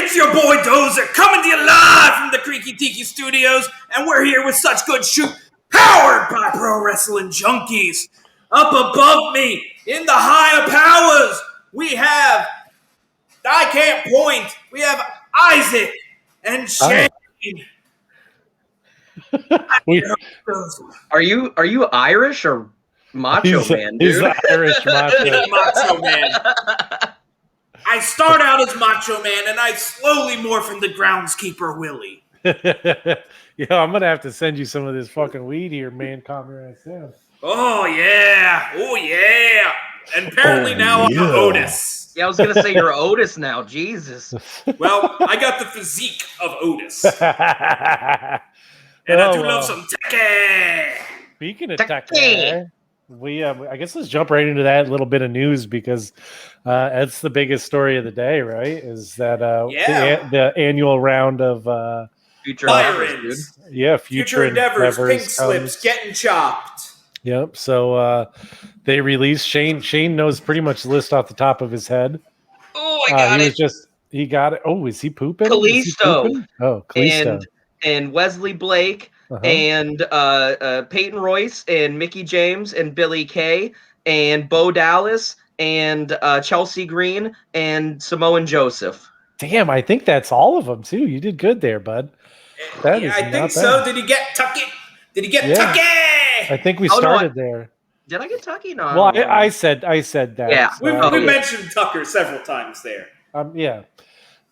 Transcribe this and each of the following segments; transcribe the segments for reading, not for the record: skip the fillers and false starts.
It's your boy Dozer coming to you live from the Creaky Tiki Studios, and we're here with such good shoot, powered by Pro Wrestling Junkies. Up above me, in the higher powers, we have, I can't point, we have Isaac and Shane. Are you Irish or Macho Man, dude? He's Irish Macho. He's Macho Man. I start out as Macho Man, and I slowly morph into Groundskeeper Willie. Yeah, I'm gonna have to send you some of this fucking weed here, man. Comrade Sam. Oh yeah. And apparently now I'm Otis. Yeah, I was gonna say you're Otis now. Jesus. Well, I got the physique of Otis, and I do love some Tekke. Speaking of Tekke, I guess let's jump right into that little bit of news because that's the biggest story of the day, right? Is that the annual round of Future Endeavors. Future Endeavors pink slips getting chopped. Yep. So they released Shane. Shane knows pretty much the list off the top of his head. Oh, I got it. He got it. Oh, is he pooping? Kalisto. Oh, Kalisto. And Wesley Blake and Peyton Royce and Mickey James and Billy Kay and Bo Dallas and Chelsea Green and Samoan Joseph. Damn, I think that's all of them too. You did good there, bud. I think so. Did he get Tucky? Tucky? I think we started there. Did I get Tucky? No. Well, I said that. Yeah, so we mentioned Tucker several times there. Yeah.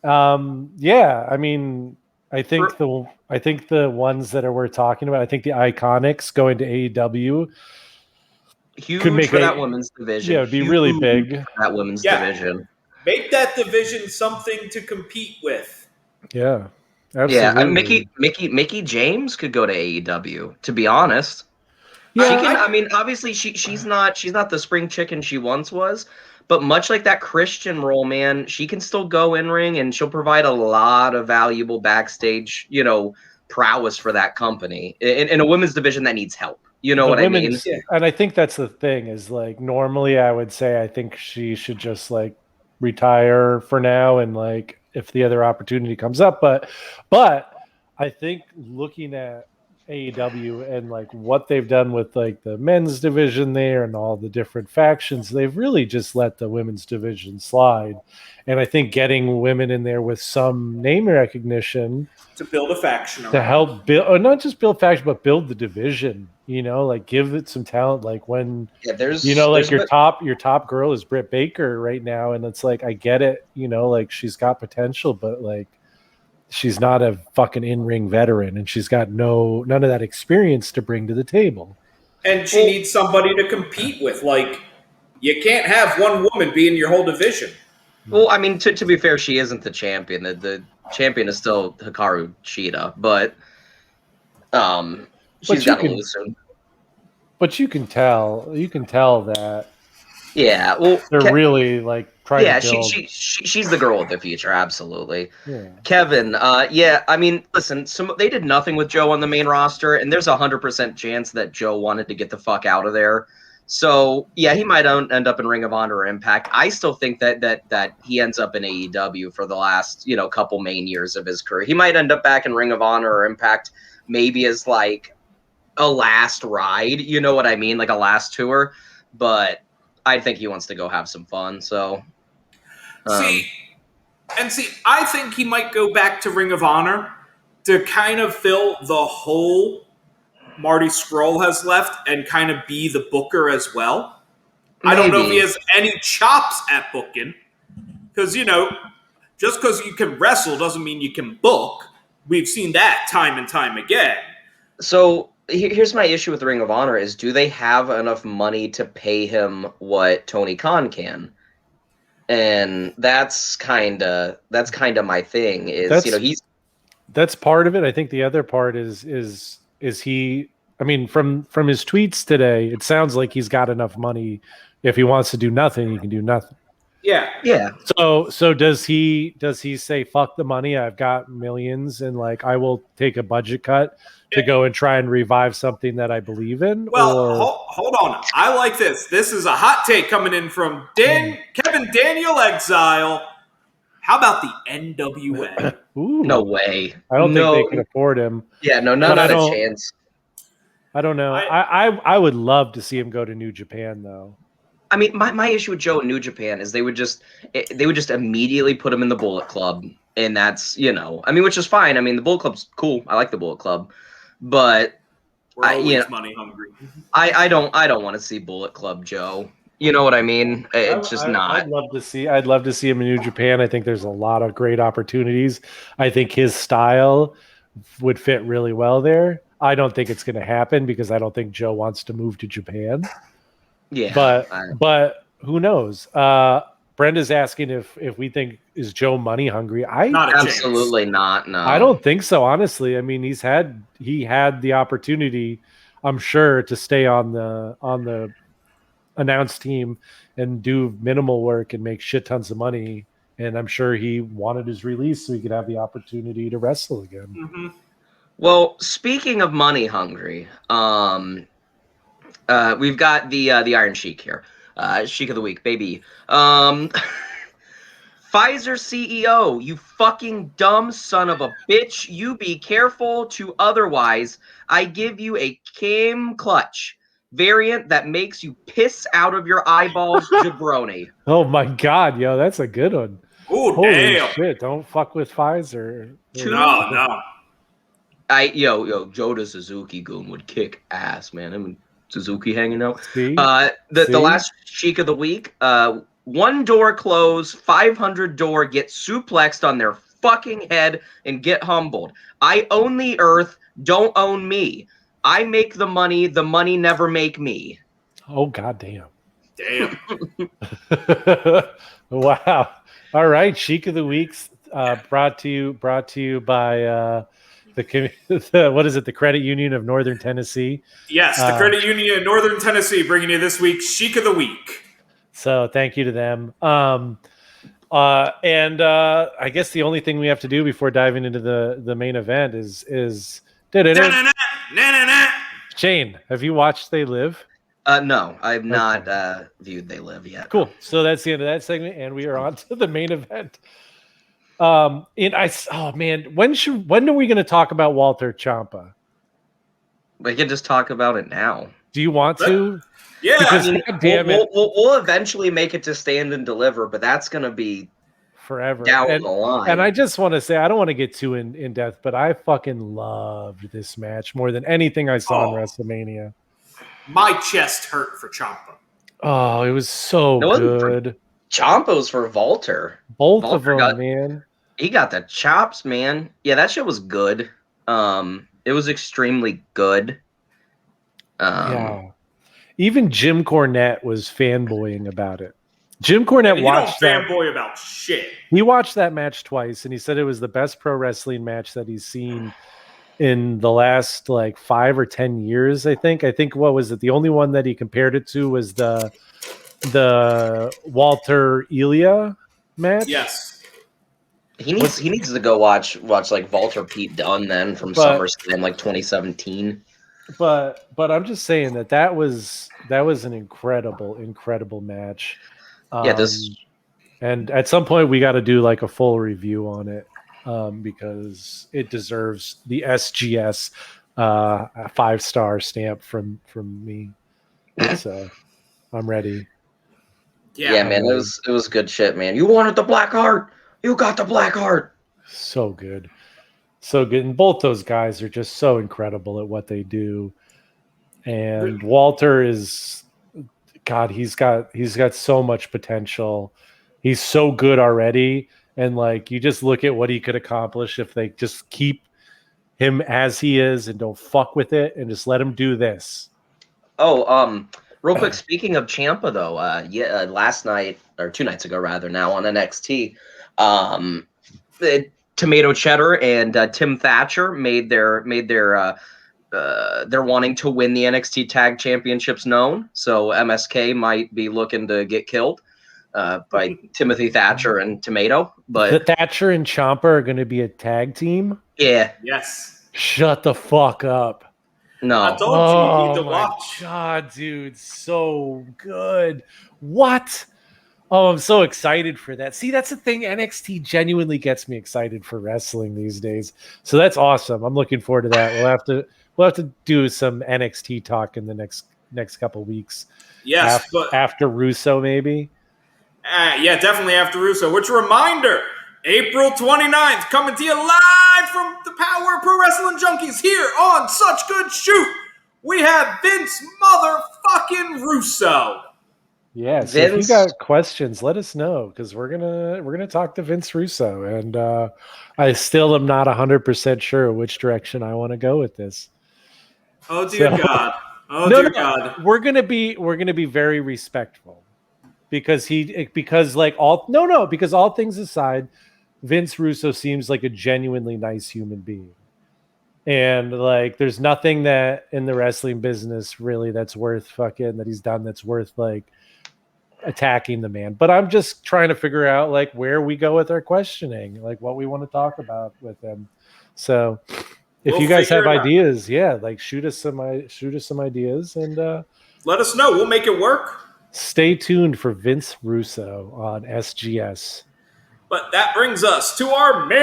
I mean, I think the ones that we're talking about. I think the Iconics going to AEW. Huge could make for that women's division. Yeah, it'd be really big. For that women's division. Make that division something to compete with. Yeah, absolutely. Yeah, Mickey James could go to AEW. To be honest, yeah. I mean, obviously she's not the spring chicken she once was, but much like that Christian role, man, she can still go in ring and she'll provide a lot of valuable backstage, prowess for that company in a women's division that needs help. You know what I mean? And I think that's the thing is like normally I would say I think she should just like retire for now and like if the other opportunity comes up, but I think looking at AEW and like what they've done with like the men's division there and all the different factions, they've really just let the women's division slide. And I think getting women in there with some name recognition to build a faction to help build, or not just build faction, but build the division. Like give it some talent. Like when your top girl is Britt Baker right now, and it's like I get it. Like she's got potential, but like she's not a fucking in-ring veteran, and she's got none of that experience to bring to the table. And she needs somebody to compete with. Like you can't have one woman be in your whole division. Well, I mean, to be fair, she isn't the champion. The champion is still Hikaru Shida, but she's got to lose soon. But you can tell that. Yeah, well, they're really like trying to build. She's the girl of the future, absolutely. Yeah. Kevin, I mean, listen, they did nothing with Joe on the main roster, and there's 100% chance that Joe wanted to get the fuck out of there. So, yeah, he might end up in Ring of Honor or Impact. I still think that he ends up in AEW for the last, couple main years of his career. He might end up back in Ring of Honor or Impact maybe as, like, a last ride, you know what I mean? Like a last tour. But I think he wants to go have some fun, so... I think he might go back to Ring of Honor to kind of fill the hole Marty Scurll has left and kind of be the booker as well. Maybe. I don't know if he has any chops at booking because, just because you can wrestle doesn't mean you can book. We've seen that time and time again. So here's my issue with Ring of Honor is do they have enough money to pay him what Tony Khan can? And that's kind of my thing is, that's part of it. I think the other part is he, I mean, from his tweets today, it sounds like he's got enough money. If he wants to do nothing, he can do nothing. Yeah. Yeah. So does he say, fuck the money, I've got millions and like, I will take a budget cut to go and try and revive something that I believe in? Well, hold on. I like this. This is a hot take coming in from Kevin Daniel Exile. How about the NWA? Ooh, No way. I don't No. think they can afford him. Yeah, no, But not a chance. I don't know. I would love to see him go to New Japan though. I mean, my issue with Joe in New Japan is they would just immediately put him in the Bullet Club, and that's I mean, which is fine. I mean, the Bullet Club's cool. I like the Bullet Club, but We're always money hungry. I don't want to see Bullet Club Joe. You know what I mean? It's just not. I'd love to see him in New Japan. I think there's a lot of great opportunities. I think his style would fit really well there. I don't think it's going to happen because I don't think Joe wants to move to Japan. Yeah, but who knows? Brenda's asking if we think is Joe money hungry. Absolutely not. No, I don't think so. Honestly, I mean he had the opportunity, I'm sure, to stay on the announced team and do minimal work and make shit tons of money. And I'm sure he wanted his release so he could have the opportunity to wrestle again. Mm-hmm. Well, speaking of money hungry, we've got the Iron Sheik here. Sheik of the week, baby. Pfizer CEO, you fucking dumb son of a bitch. You be careful to otherwise. I give you a Cam Clutch variant that makes you piss out of your eyeballs, jabroni. Oh my God, yo, that's a good one. Oh, Holy damn. shit, don't fuck with Pfizer. No. Yo, Joda Suzuki-gun would kick ass, man. I mean, Suzuki hanging out. See? The last Sheik of the week, one door close, 500 door, get suplexed on their fucking head and get humbled. I own the earth, don't own me. I make the money never make me. Oh, goddamn. Damn. Wow. All right, Sheik of the Weeks, brought to you by what is it? The Credit Union of Northern Tennessee. Yes, the Credit Union of Northern Tennessee bringing you this week's Sheik of the Week. So thank you to them. And I guess the only thing we have to do before diving into the main event is Shane, have you watched They Live? No, I've not viewed They Live yet. Cool. So that's the end of that segment, and we are on to the main event. When are we going to talk about Walter Ciampa? We can just talk about it now. Do you want to? Yeah, because, we'll eventually make it to Stand and Deliver, but that's going to be forever down the line. And I just want to say, I don't want to get too in depth, but I fucking loved this match more than anything I saw in WrestleMania. My chest hurt for Ciampa. Oh, it was so good. Ciampa's for Walter. Both of them, man. He got the chops, man. Yeah, that shit was good. It was extremely good. Yeah. Even Jim Cornette was fanboying about it. Jim Cornette watched that. Fanboy about shit. He watched that match twice, and he said it was the best pro wrestling match that he's seen in the last 5 or 10 years. I think what was it? The only one that he compared it to was the Walter Ilya match. Yes. He needs to go watch Walter Pete Dunne then from SummerSlam 2017. But I'm just saying that was an incredible match. And at some point we got to do a full review on it because it deserves the SGS 5-star stamp from me. So I'm ready. Yeah, man, it was good shit, man. You wanted the black heart. You got the black heart. So good. So good. And both those guys are just so incredible at what they do. And Walter is, God, he's got so much potential. He's so good already. And you just look at what he could accomplish if they just keep him as he is and don't fuck with it and just let him do this. Oh, real quick, speaking of Ciampa though, last night or 2 nights ago rather now on NXT, Tomato Cheddar and Tim Thatcher made their they're wanting to win the NXT Tag Championships known. So MSK might be looking to get killed by Timothy Thatcher and Tomato. But the Thatcher and Ciampa are going to be a tag team? Yeah. Yes. Shut the fuck up. No. I told you need to watch. God, dude, so good. What? Oh, I'm so excited for that. See, that's the thing. NXT genuinely gets me excited for wrestling these days. So that's awesome. I'm looking forward to that. We'll have to do some NXT talk in the next couple weeks. Yes, but After Russo, maybe. yeah, definitely after Russo. Which reminder, April 29th, coming to you live from the Power of Pro Wrestling Junkies here on Such Good Shoot. We have Vince motherfucking Russo. Yeah, so if you Vince, got questions, let us know because we're gonna talk to Vince Russo, and I still am not 100% sure which direction I want to go with this. Oh dear So God. Oh no, dear God. we're gonna be very respectful because like all no no because all things aside, Vince Russo seems like a genuinely nice human being, and like there's nothing that in the wrestling business really that's worth fucking that he's done that's worth like attacking the man. But I'm just trying to figure out like where we go with our questioning, like what we want to talk about with him. So if We'll you guys figure have it out. ideas, yeah, like shoot us some ideas, and Let us know. We'll make it work. stay tuned for Vince Russo on SGS. But that brings us to our main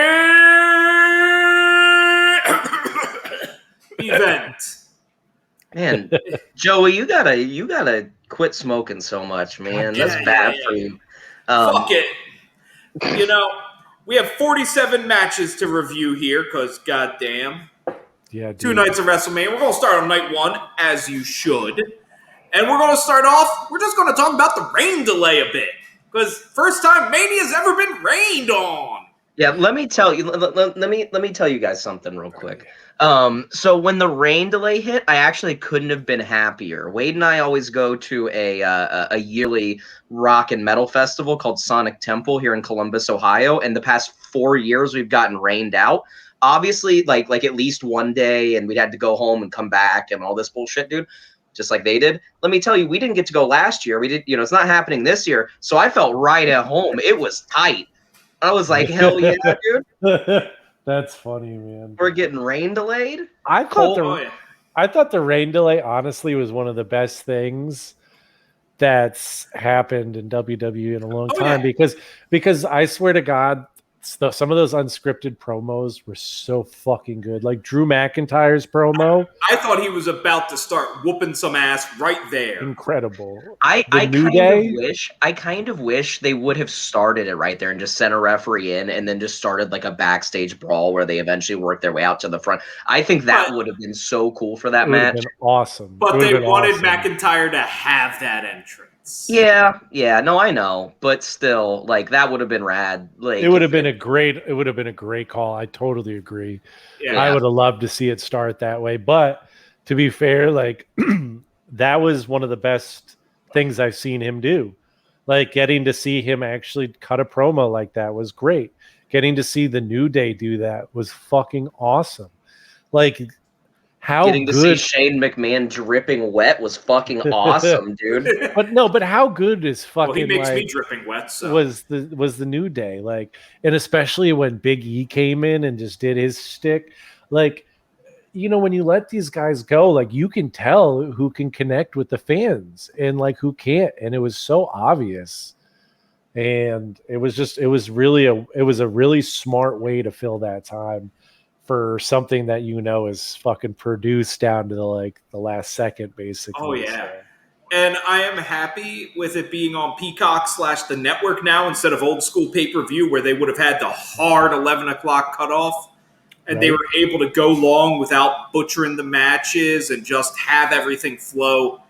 event. man, Joey, you gotta quit smoking so much, man. That's bad for you. Fuck it. You know, we have 47 matches to review here because, goddamn, Yeah, 2 dude. nights of WrestleMania. We're going to start on night 1, as you should. And we're going to start off, we're just going to talk about the rain delay a bit. Because first time Mania's ever been rained on. Yeah, let me tell you. Let me tell you guys something real quick. So when the rain delay hit, I actually couldn't have been happier. Wade and I always go to a yearly rock and metal festival called Sonic Temple here in Columbus, Ohio. And the past 4 years, we've gotten rained out. Obviously, like at least one day, and we'd had to go home and come back and all this bullshit, dude. Just like they did. Let me tell you, we didn't get to go last year. We did, it's not happening this year. So I felt right at home. It was tight. I was like, hell yeah, dude. That's funny, man. We're getting rain delayed. I thought Oh, yeah. I thought the rain delay honestly was one of the best things that's happened in WWE in a long time because I swear to God, some of those unscripted promos were so fucking good. Like Drew McIntyre's promo, I thought he was about to start whooping some ass right there. incredible. I New Day? kind of wish they would have started it right there and just sent a referee in and then just started like a backstage brawl where they eventually worked their way out to the front. I think that would have been so cool for that It would have match. been awesome. But It would they have been wanted awesome. McIntyre to have that entrance. Yeah, no, I know, but still, like that would have been rad. Like It would have been a great call. I totally agree. Yeah. I would have loved to see it start that way. But to be fair, like that was one of the best things I've seen him do. Like getting to see him actually cut a promo like that was great. Getting to see the New Day do that was fucking awesome. Like how getting to good see Shane McMahon dripping wet was fucking awesome, dude. but how good is fucking Well, he makes like, me dripping wet. So was the New Day, like, and especially when Big E came in and just did his shtick, like, when you let these guys go, like you can tell who can connect with the fans and like who can't, and it was so obvious, and it was a really smart way to fill that time for something that is fucking produced down to the last second, basically. Oh, yeah. So. And I am happy with it being on Peacock / the network now instead of old school pay-per-view where they would have had the hard 11 o'clock cutoff. And they were able to go long without butchering the matches and just have everything flow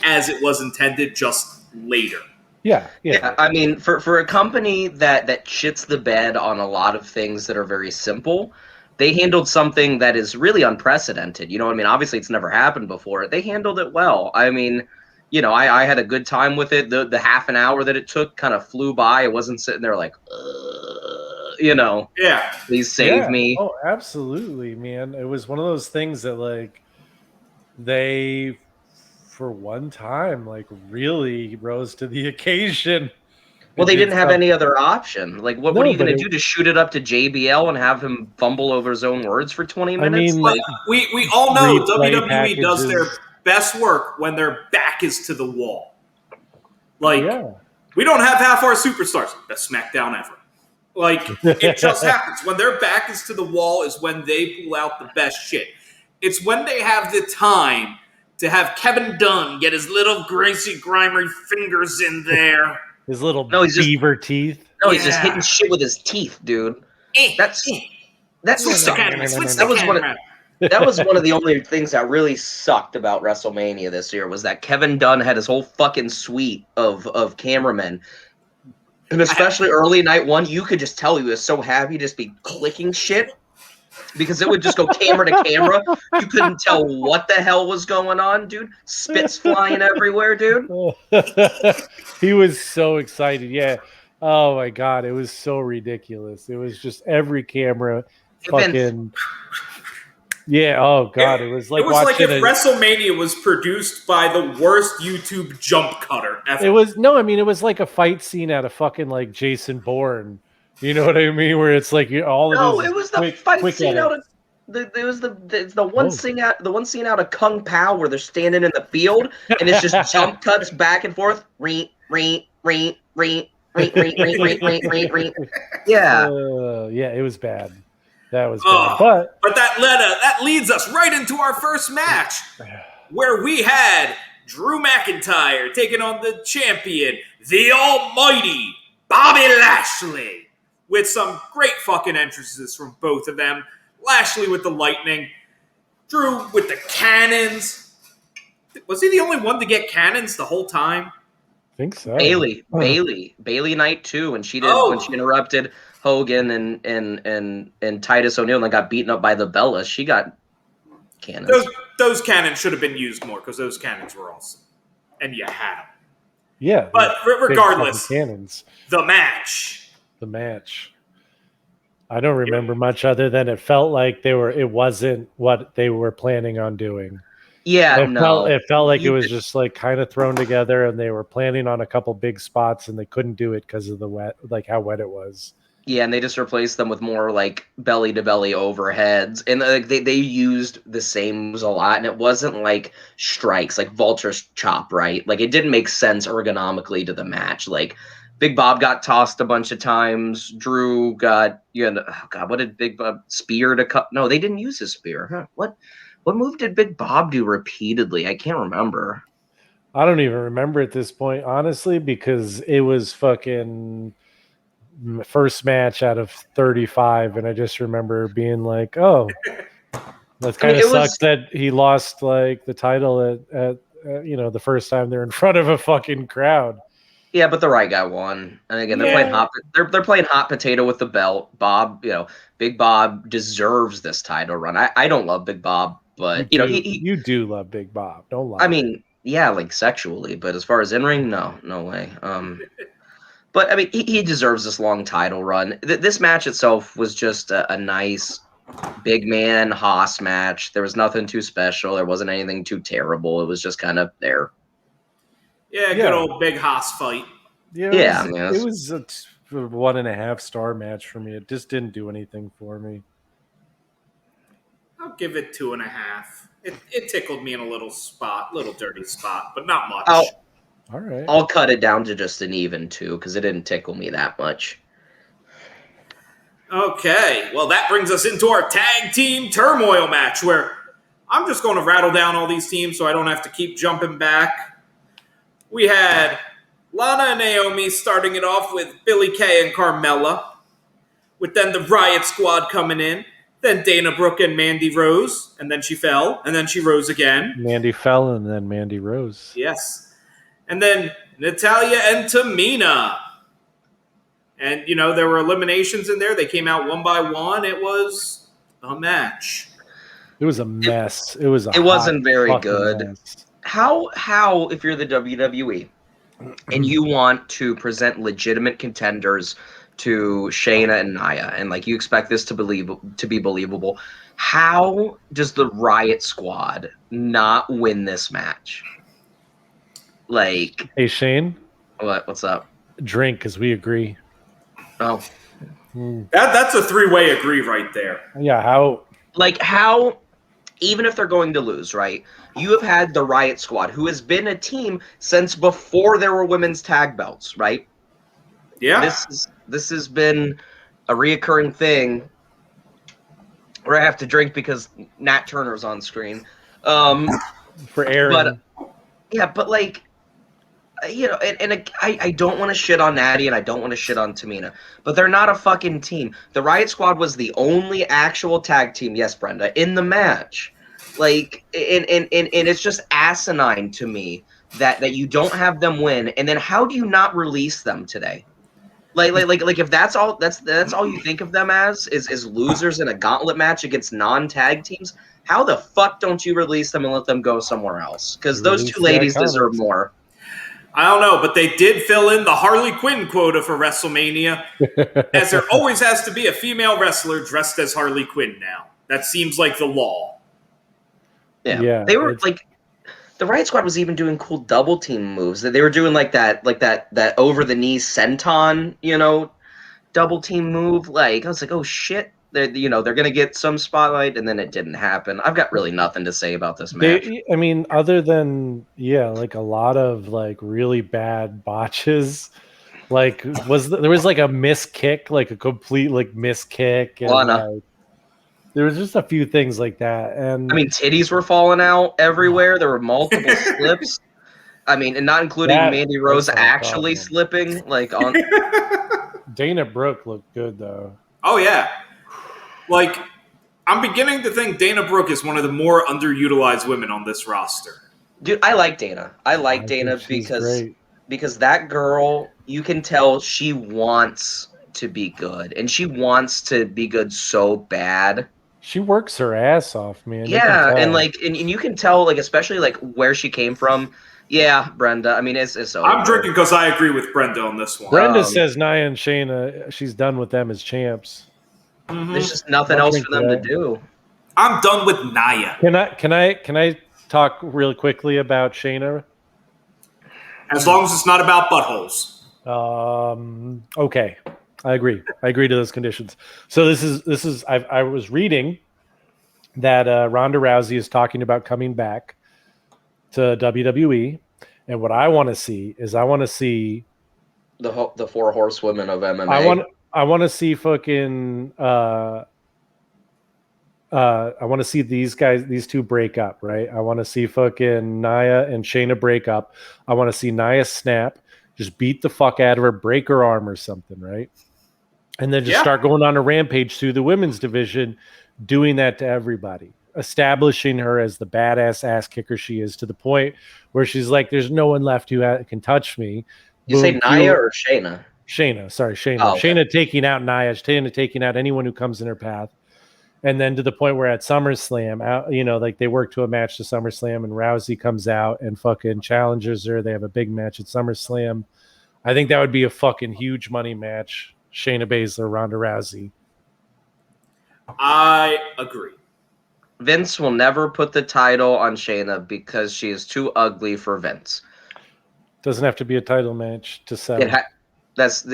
as it was intended, just later. Yeah. I mean, for a company that shits the bed on a lot of things that are very simple, they handled something that is really unprecedented. You know what I mean? Obviously, it's never happened before. They handled it well. I mean, I had a good time with it. The half an hour that it took kind of flew by. I wasn't sitting there like, Yeah. please save me. Oh, absolutely, man. It was one of those things that like they, for one time, like really rose to the occasion. Well, they didn't have any other option. Like, what are you going to do? Just shoot it up to JBL and have him fumble over his own words for 20 minutes? mean, Like, we all know WWE packages. does their best work when their back is to the wall. Like, We don't have half our superstars. Best SmackDown ever. Like, it just happens. When their back is to the wall is when they pull out the best shit. It's when they have the time to have Kevin Dunn get his little greasy, grimy fingers in there. His little he's beaver teeth. No, he's just hitting shit with his teeth, dude. That Switch the camera. Switch the camera. That was one of the only things that really sucked about WrestleMania this year was that Kevin Dunn had his whole fucking suite of cameramen. And especially early night one, you could just tell he was so happy to just be clicking shit because it would just go camera to camera. You couldn't tell what the hell was going on, dude. Spits flying everywhere, dude. He was so excited. Yeah. Oh my God. It was so ridiculous. It was just every camera fucking. Yeah. Oh God. It was like if WrestleMania was produced by the worst YouTube jump cutter ever. It was like a fight scene at a fucking like Jason Bourne. You know what I mean? Where it's like all it is. No, it was the fight scene out of. There was the one scene out of Kung Pao where they're standing in the field and it's just jump cuts back and forth. Yeah. Yeah, it was bad. That was bad. But that leads us right into our first match, where we had Drew McIntyre taking on the champion, the almighty Bobby Lashley, with some great fucking entrances from both of them. Lashley with the lightning, Drew with the cannons. Was he the only one to get cannons the whole time? I think so. Bailey night too, when she interrupted Hogan and Titus O'Neil and then got beaten up by the Bellas. She got cannons. Those cannons should have been used more because those cannons were awesome, and you had them. Yeah, but regardless, cannons. The match. I don't remember much other than it felt like it wasn't what they were planning on doing. Yeah, it felt like it was just like kind of thrown together, and they were planning on a couple big spots, and they couldn't do it because of the wet, like how wet it was. Yeah, and they just replaced them with more like belly to belly overheads, and they used the same moves a lot, and it wasn't like strikes, like vulture's chop, right? Like it didn't make sense ergonomically to the match. Like Big Bob got tossed a bunch of times. Drew got what did Big Bob spear to cut? No, they didn't use his spear. Huh? What move did Big Bob do repeatedly? I can't remember. I don't even remember at this point, honestly, because it was fucking first match out of 35, and I just remember being like, "Oh, that kind of sucks that he lost like the title at the first time they're in front of a fucking crowd." Yeah, but the right guy won, and again, they're playing hot. They're playing hot potato with the belt. Bob, Big Bob deserves this title run. I don't love Big Bob. But you do love Big Bob. Don't lie. I mean, yeah, like sexually, but as far as in ring, no way. But I mean, he deserves this long title run. This match itself was just a nice big man Haas match. There was nothing too special. There wasn't anything too terrible. It was just kind of there. Yeah, good old big Haas fight. It was a 1.5 star match for me. It just didn't do anything for me. I'll give it 2.5. It tickled me in a little dirty spot, but not much. All right. I'll cut it down to just an even 2 because it didn't tickle me that much. Okay, well that brings us into our tag team turmoil match, where I'm just going to rattle down all these teams so I don't have to keep jumping back. We had Lana and Naomi starting it off with Billie Kay and Carmella, with then the Riot Squad coming in. Then Dana Brooke and Mandy Rose, and then she fell, and then she rose again. Mandy fell, and then Mandy rose. Yes. And then Natalya and Tamina. And, there were eliminations in there. They came out one by one. It was a match. It was a mess. It wasn't very good. Mess. How, if you're the WWE, and you want to present legitimate contenders to Shayna and Nia, and like you expect this to be believable, how does the Riot Squad not win this match? Like, hey Shane, what's up? Drink, because we agree. Oh, that's a 3-way agree right there. Yeah, how even if they're going to lose, right? You have had the Riot Squad, who has been a team since before there were women's tag belts, right? Yeah. This has been a reoccurring thing where I have to drink because Nat Turner's on screen. For Aaron. But yeah, but like, I don't want to shit on Natty and I don't want to shit on Tamina, but they're not a fucking team. The Riot Squad was the only actual tag team, yes, Brenda, in the match. Like, and it's just asinine to me that you don't have them win, and then how do you not release them today? Like if that's all you think of them as is losers in a gauntlet match against non-tag teams, how the fuck don't you release them and let them go somewhere else? Because those Release two the ladies deserve Iconics. more. I don't know, but they did fill in the Harley Quinn quota for WrestleMania, as there always has to be a female wrestler dressed as Harley Quinn now. That seems like the law. Yeah, they were like, the Riot Squad was even doing cool double team moves. They were doing like that over the knee senton, double team move. Like, I was like, oh shit, they're gonna get some spotlight, and then it didn't happen. I've got really nothing to say about this match. I mean, other than like a lot of like really bad botches. Like, there was like a miss kick, like a complete like miss kick, and like, there was just a few things like that. And I mean, titties were falling out everywhere. There were multiple slips. I mean, and not including Mandy Rose actually slipping. Like on Dana Brooke looked good though. Oh yeah, like I'm beginning to think Dana Brooke is one of the more underutilized women on this roster. Dude, I like Dana. I like Dana because that girl, you can tell she wants to be good, and she wants to be good so bad. She works her ass off, man. Yeah, and like, and you can tell, like, especially like where she came from. Yeah, Brenda. I mean, it's over. I'm drinking because I agree with Brenda on this one. Brenda says Nia and Shayna, she's done with them as champs. Mm-hmm. There's just nothing else for them to do. I'm done with Nia. Can I talk real quickly about Shayna? As long as it's not about buttholes. Okay. I agree to those conditions. So this is I was reading that Ronda Rousey is talking about coming back to WWE, and what I want to see is the four horsewomen of MMA. I want to see fucking I want to see these two break up, right? I want to see fucking Nia and Shayna break up. I want to see Nia snap, just beat the fuck out of her, break her arm or something, right? And then just start going on a rampage through the women's division, doing that to everybody, establishing her as the badass ass kicker she is, to the point where she's like, there's no one left who can touch me. You say Nia or Shayna? Shayna. Oh, okay. Shayna taking out Nia, Shayna taking out anyone who comes in her path. And then to the point where at SummerSlam, like they work to a match to SummerSlam, and Rousey comes out and fucking challenges her. They have a big match at SummerSlam. I think that would be a fucking huge money match. Shayna Baszler, Ronda Rousey. I agree. Vince will never put the title on Shayna because she is too ugly for Vince. Doesn't have to be a title match to sell. Listen,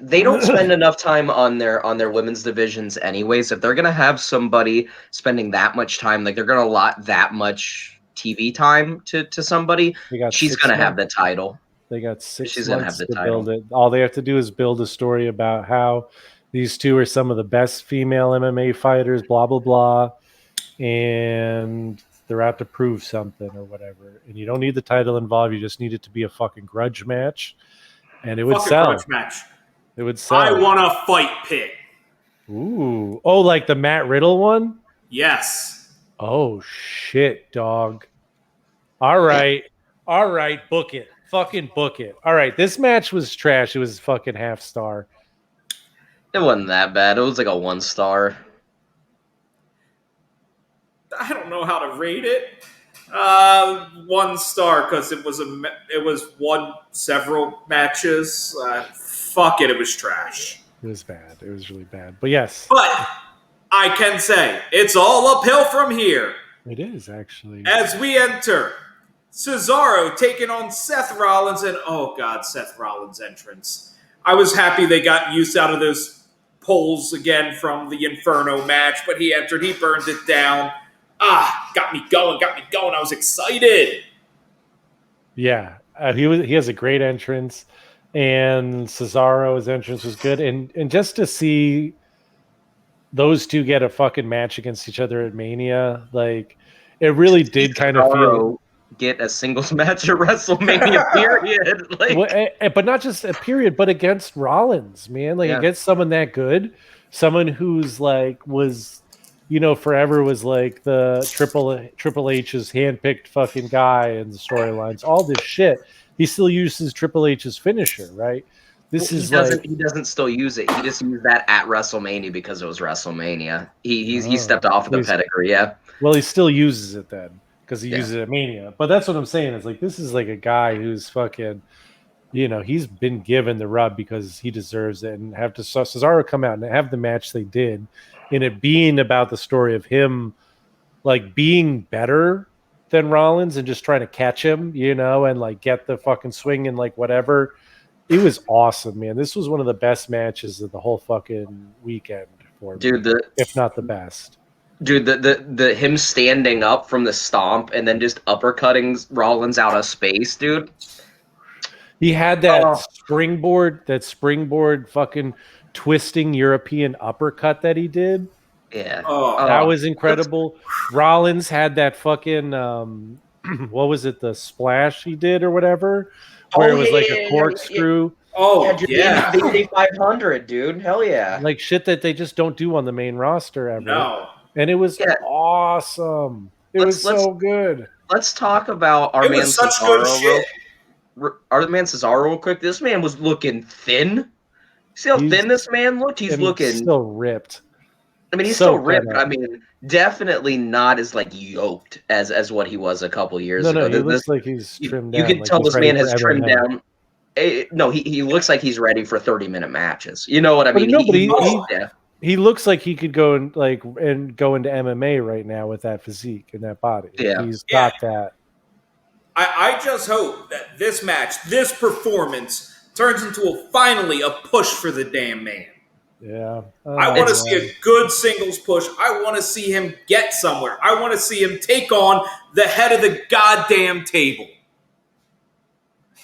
they don't spend enough time on their women's divisions anyways. If they're gonna have somebody spending that much time, like they're gonna allot that much TV time to somebody, she's gonna have the title. They got 6 months to build it. All they have to do is build a story about how these two are some of the best female MMA fighters, blah, blah, blah. And they're out to prove something or whatever. And you don't need the title involved. You just need it to be a fucking grudge match. And it would sell. Grudge match. It would sell. I want a fight pit. Ooh. Oh, like the Matt Riddle one? Yes. Oh, shit, dog. All right. Book it. Fucking book it. All right, this match was trash. It was fucking half star. It wasn't that bad. It was like a 1 star. I don't know how to rate it. 1 star because it was won several matches. Fuck it, it was trash. It was bad. It was really bad. But yes. But I can say it's all uphill from here. It is actually. As we enter Cesaro taking on Seth Rollins, and oh god, Seth Rollins' entrance. I was happy they got use out of those polls again from the Inferno match, but he entered. He burned it down. Got me going. I was excited. Yeah, he has a great entrance, and Cesaro's entrance was good, and just to see those two get a fucking match against each other at Mania, like it really did kind of feel get a singles match at WrestleMania. Period. Like, but not just a period, but against Rollins, man, like against someone that good, someone who's like was, forever was like the Triple H's handpicked fucking guy in the storylines, all this shit. He still uses Triple H's finisher, right? He doesn't still use it. He just used that at WrestleMania because it was WrestleMania. He stepped off of the pedigree, yeah. Well, he still uses it then because he uses it at Mania. But that's what I'm saying. Is like this is like a guy who's fucking, he's been given the rub because he deserves it. And have Cesaro come out and have the match they did, and it being about the story of him, like being better than Rollins and just trying to catch him, and like get the fucking swing and like whatever. It was awesome, man. This was one of the best matches of the whole fucking weekend for me, dude. If not the best. Dude, the him standing up from the stomp and then just uppercutting Rollins out of space, dude. He had that springboard fucking twisting European uppercut that he did. Yeah. That was incredible. Rollins had that fucking what was it, the splash he did or whatever? Where it was like a corkscrew. Yeah. The 500, dude. Hell yeah. Like shit that they just don't do on the main roster ever. No. And it was awesome. It was so good. Let's talk about our man Cesaro. Our man Cesaro real quick. This man was looking thin. See how thin this man looked? He's looking still ripped. I mean, he's still ripped. I mean, definitely not as like yoked as what he was a couple years ago. He looks like he's trimmed down. You can tell this man has trimmed down. No, he looks like he's ready for 30-minute matches. You know what I mean? He looks like he could go and go into MMA right now with that physique and that body. Yeah, he's got that. I just hope that this match, this performance, turns into finally a push for the damn man. Yeah. I want to see a good singles push. I want to see him get somewhere. I want to see him take on the head of the goddamn table.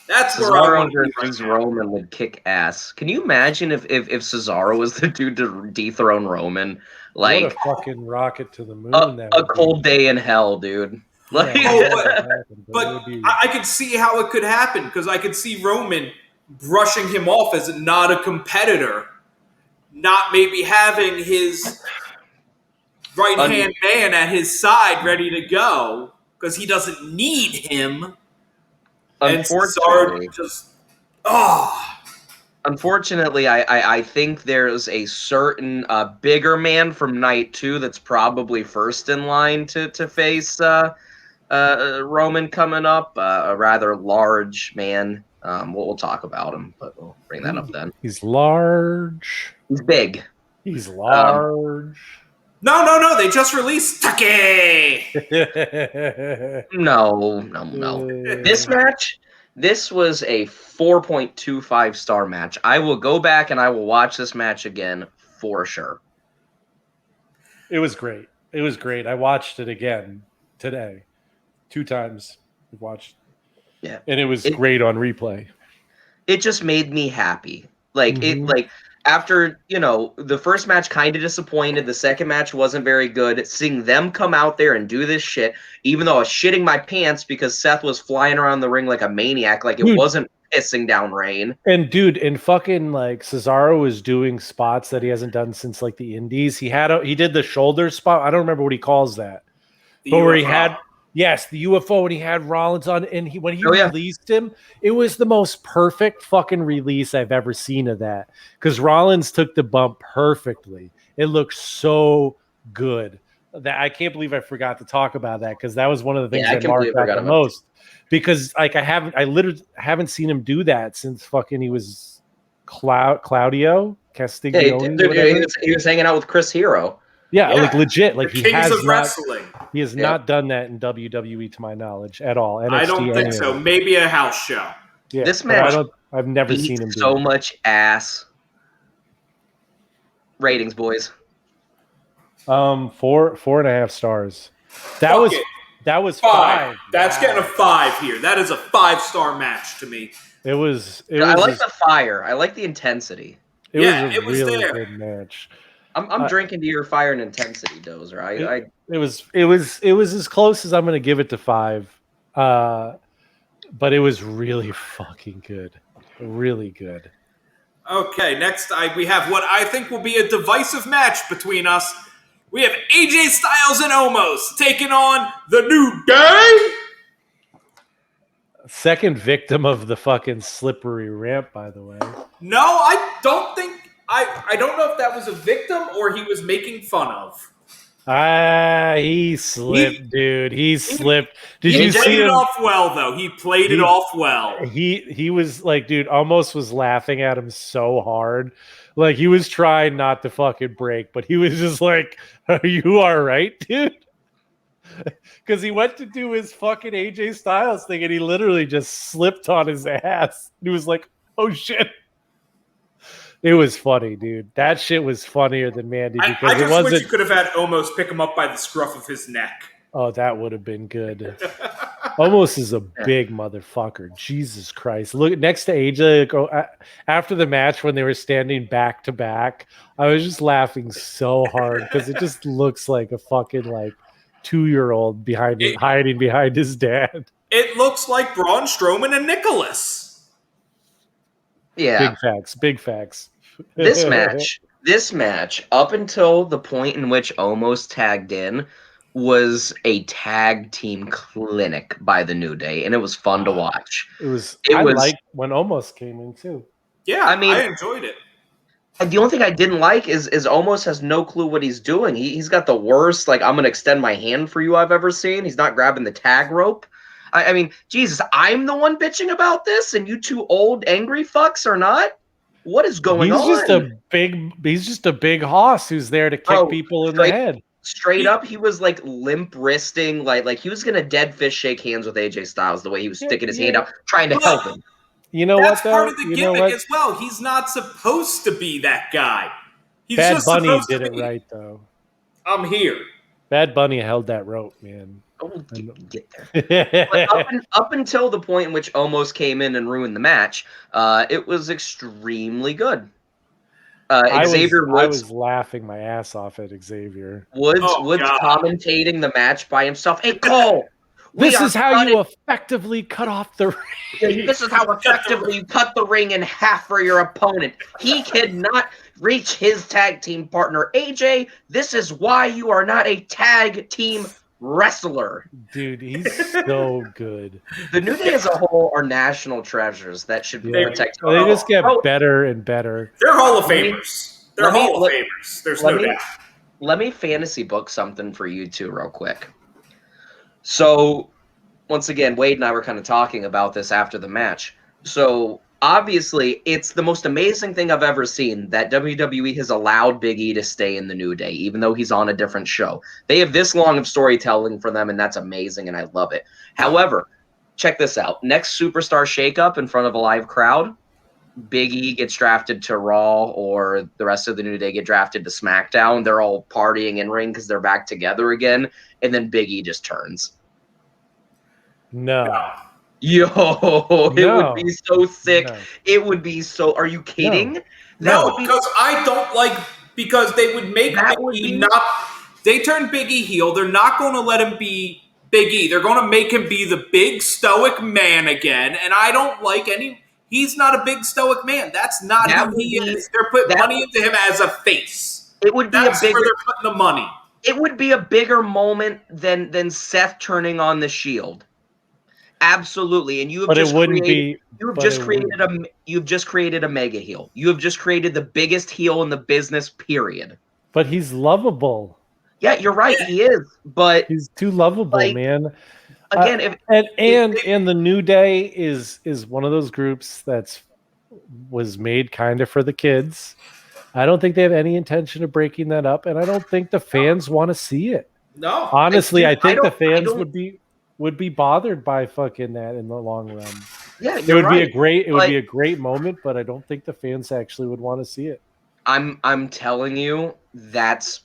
That's where I want to versus Roman would kick ass. Can you imagine if Cesaro was the dude to dethrone Roman? Like what a fucking rocket to the moon. A cold day in hell, dude. Like, but I could see how it could happen because I could see Roman brushing him off as not a competitor, not maybe having his right-hand man at his side ready to go because he doesn't need him. Unfortunately, Unfortunately, I think there's a certain bigger man from night 2 that's probably first in line to face Roman coming up. A rather large man. We'll talk about him, but we'll bring that up then. He's large. He's big. He's large. No. They just released Take. No. This match, this was a 4.25 star match. I will go back and I will watch this match again for sure. It was great. I watched it again today. 2 times we watched. Yeah. And it was great on replay. It just made me happy. Like after, the first match kind of disappointed. The second match wasn't very good. Seeing them come out there and do this shit, even though I was shitting my pants because Seth was flying around the ring like a maniac, like it wasn't pissing down rain. And fucking like Cesaro was doing spots that he hasn't done since like the Indies. He did the shoulder spot. I don't remember what he calls that. Where he had the UFO, and he had Rollins on, and when he released him, it was the most perfect fucking release I've ever seen of that. Because Rollins took the bump perfectly. It looked so good. That I can't believe I forgot to talk about that because that was one of the things I marked out the most. Because like I literally haven't seen him do that since fucking he was Claudio Castiglione. He was hanging out with Chris Hero. Yeah, like legit. Like he has not done that in WWE to my knowledge at all. NXT, I don't think so. Maybe a house show. Yeah, this match, I've never seen him do so much ass. Ratings, boys. 4.5 stars. That Fuck was it. that was 5. That's Wow. getting a 5 here. That is a 5-star match to me. It was I like the fire. I like the intensity. it was Yeah, a it was really there. good match. I'm drinking to your fire and intensity, Dozer. It was as close as I'm going to give it to 5. But it was really fucking good. Really good. Okay, next we have what I think will be a divisive match between us. We have AJ Styles and Omos taking on the New Day. Second victim of the fucking slippery ramp, by the way. No, I don't think I don't know if that was a victim or he was making fun of. He slipped, dude. He slipped. Did He you played see it him? off well, though. He played it off well. He was like, dude, almost was laughing at him so hard. Like he was trying not to fucking break, but he was just like, "Are you all right, dude?" Because he went to do his fucking AJ Styles thing, and he literally just slipped on his ass. He was like, "Oh shit." It was funny, dude. That shit was funnier than Mandy because I just it wasn't. wish you could have had Omos pick him up by the scruff of his neck. Oh, that would have been good. Almost is a big motherfucker. Jesus Christ. Look next to AJ after the match when they were standing back to back. I was just laughing so hard because it just looks like a fucking like 2-year-old hiding behind his dad. It looks like Braun Strowman and Nicholas. Yeah. Big facts. This match, up until the point in which Omos tagged in, was a tag team clinic by the New Day, and it was fun to watch. I liked when Omos came in too. Yeah, I mean, I enjoyed it. The only thing I didn't like is Omos has no clue what he's doing. He's got the worst, like, I'm going to extend my hand for you I've ever seen. He's not grabbing the tag rope. I mean, Jesus, I'm the one bitching about this, and you two old angry fucks are not? What is going on? He's just a big hoss who's there to kick people in the head. Straight up, he was like limp wristing, like he was gonna dead fish shake hands with AJ Styles the way he was sticking his hand out, trying to help him. You know That's what? part of the gimmick as well. He's not supposed to be that guy. He's Bad just Bunny supposed did to it be, right though. I'm here. Bad Bunny held that rope, man. Oh, get there. But up until the point in which Omos came in and ruined the match, it was extremely good. I was laughing my ass off at Xavier. Woods commentating the match by himself. Hey, Cole! This is how you effectively cut off the ring. This is how effectively you cut the ring in half for your opponent. He cannot reach his tag team partner. AJ, this is why you are not a tag team wrestler. Dude, he's so good. The New Day as a whole are national treasures that should be protected. They just get better and better. They're Hall of Famers. They're Hall of Famers. There's no doubt. Let me fantasy book something for you two real quick. So, once again, Wade and I were kind of talking about this after the match. So, obviously, it's the most amazing thing I've ever seen that WWE has allowed Big E to stay in the New Day, even though he's on a different show. They have this long of storytelling for them, and that's amazing, and I love it. However, check this out. Next superstar shakeup in front of a live crowd, Big E gets drafted to Raw, or the rest of the New Day get drafted to SmackDown. They're all partying in ring because they're back together again, and then Big E just turns. No. Yo, it would be so sick. No. It would be so. Are you kidding? No, because I don't like, because they would make Big E not. They turn Big E heel. They're not going to let him be Big E. They're going to make him be the big stoic man again. And I don't like any. He's not a big stoic man. That's not who he is. They're putting money into him as a face. It would be That's where they're putting the money. It would be a bigger moment than Seth turning on the Shield. Absolutely, and you have just created a mega heel. You have just created the biggest heel in the business. Period. But he's lovable. Yeah, you're right. He is, but he's too lovable, man. Again, and the New Day is one of those groups was made kind of for the kids. I don't think they have any intention of breaking that up, and I don't think the fans want to see it. No, honestly, I think the fans would be bothered by fucking that in the long run. Yeah, it would be a great moment, but I don't think the fans actually would want to see it. I'm telling you, that's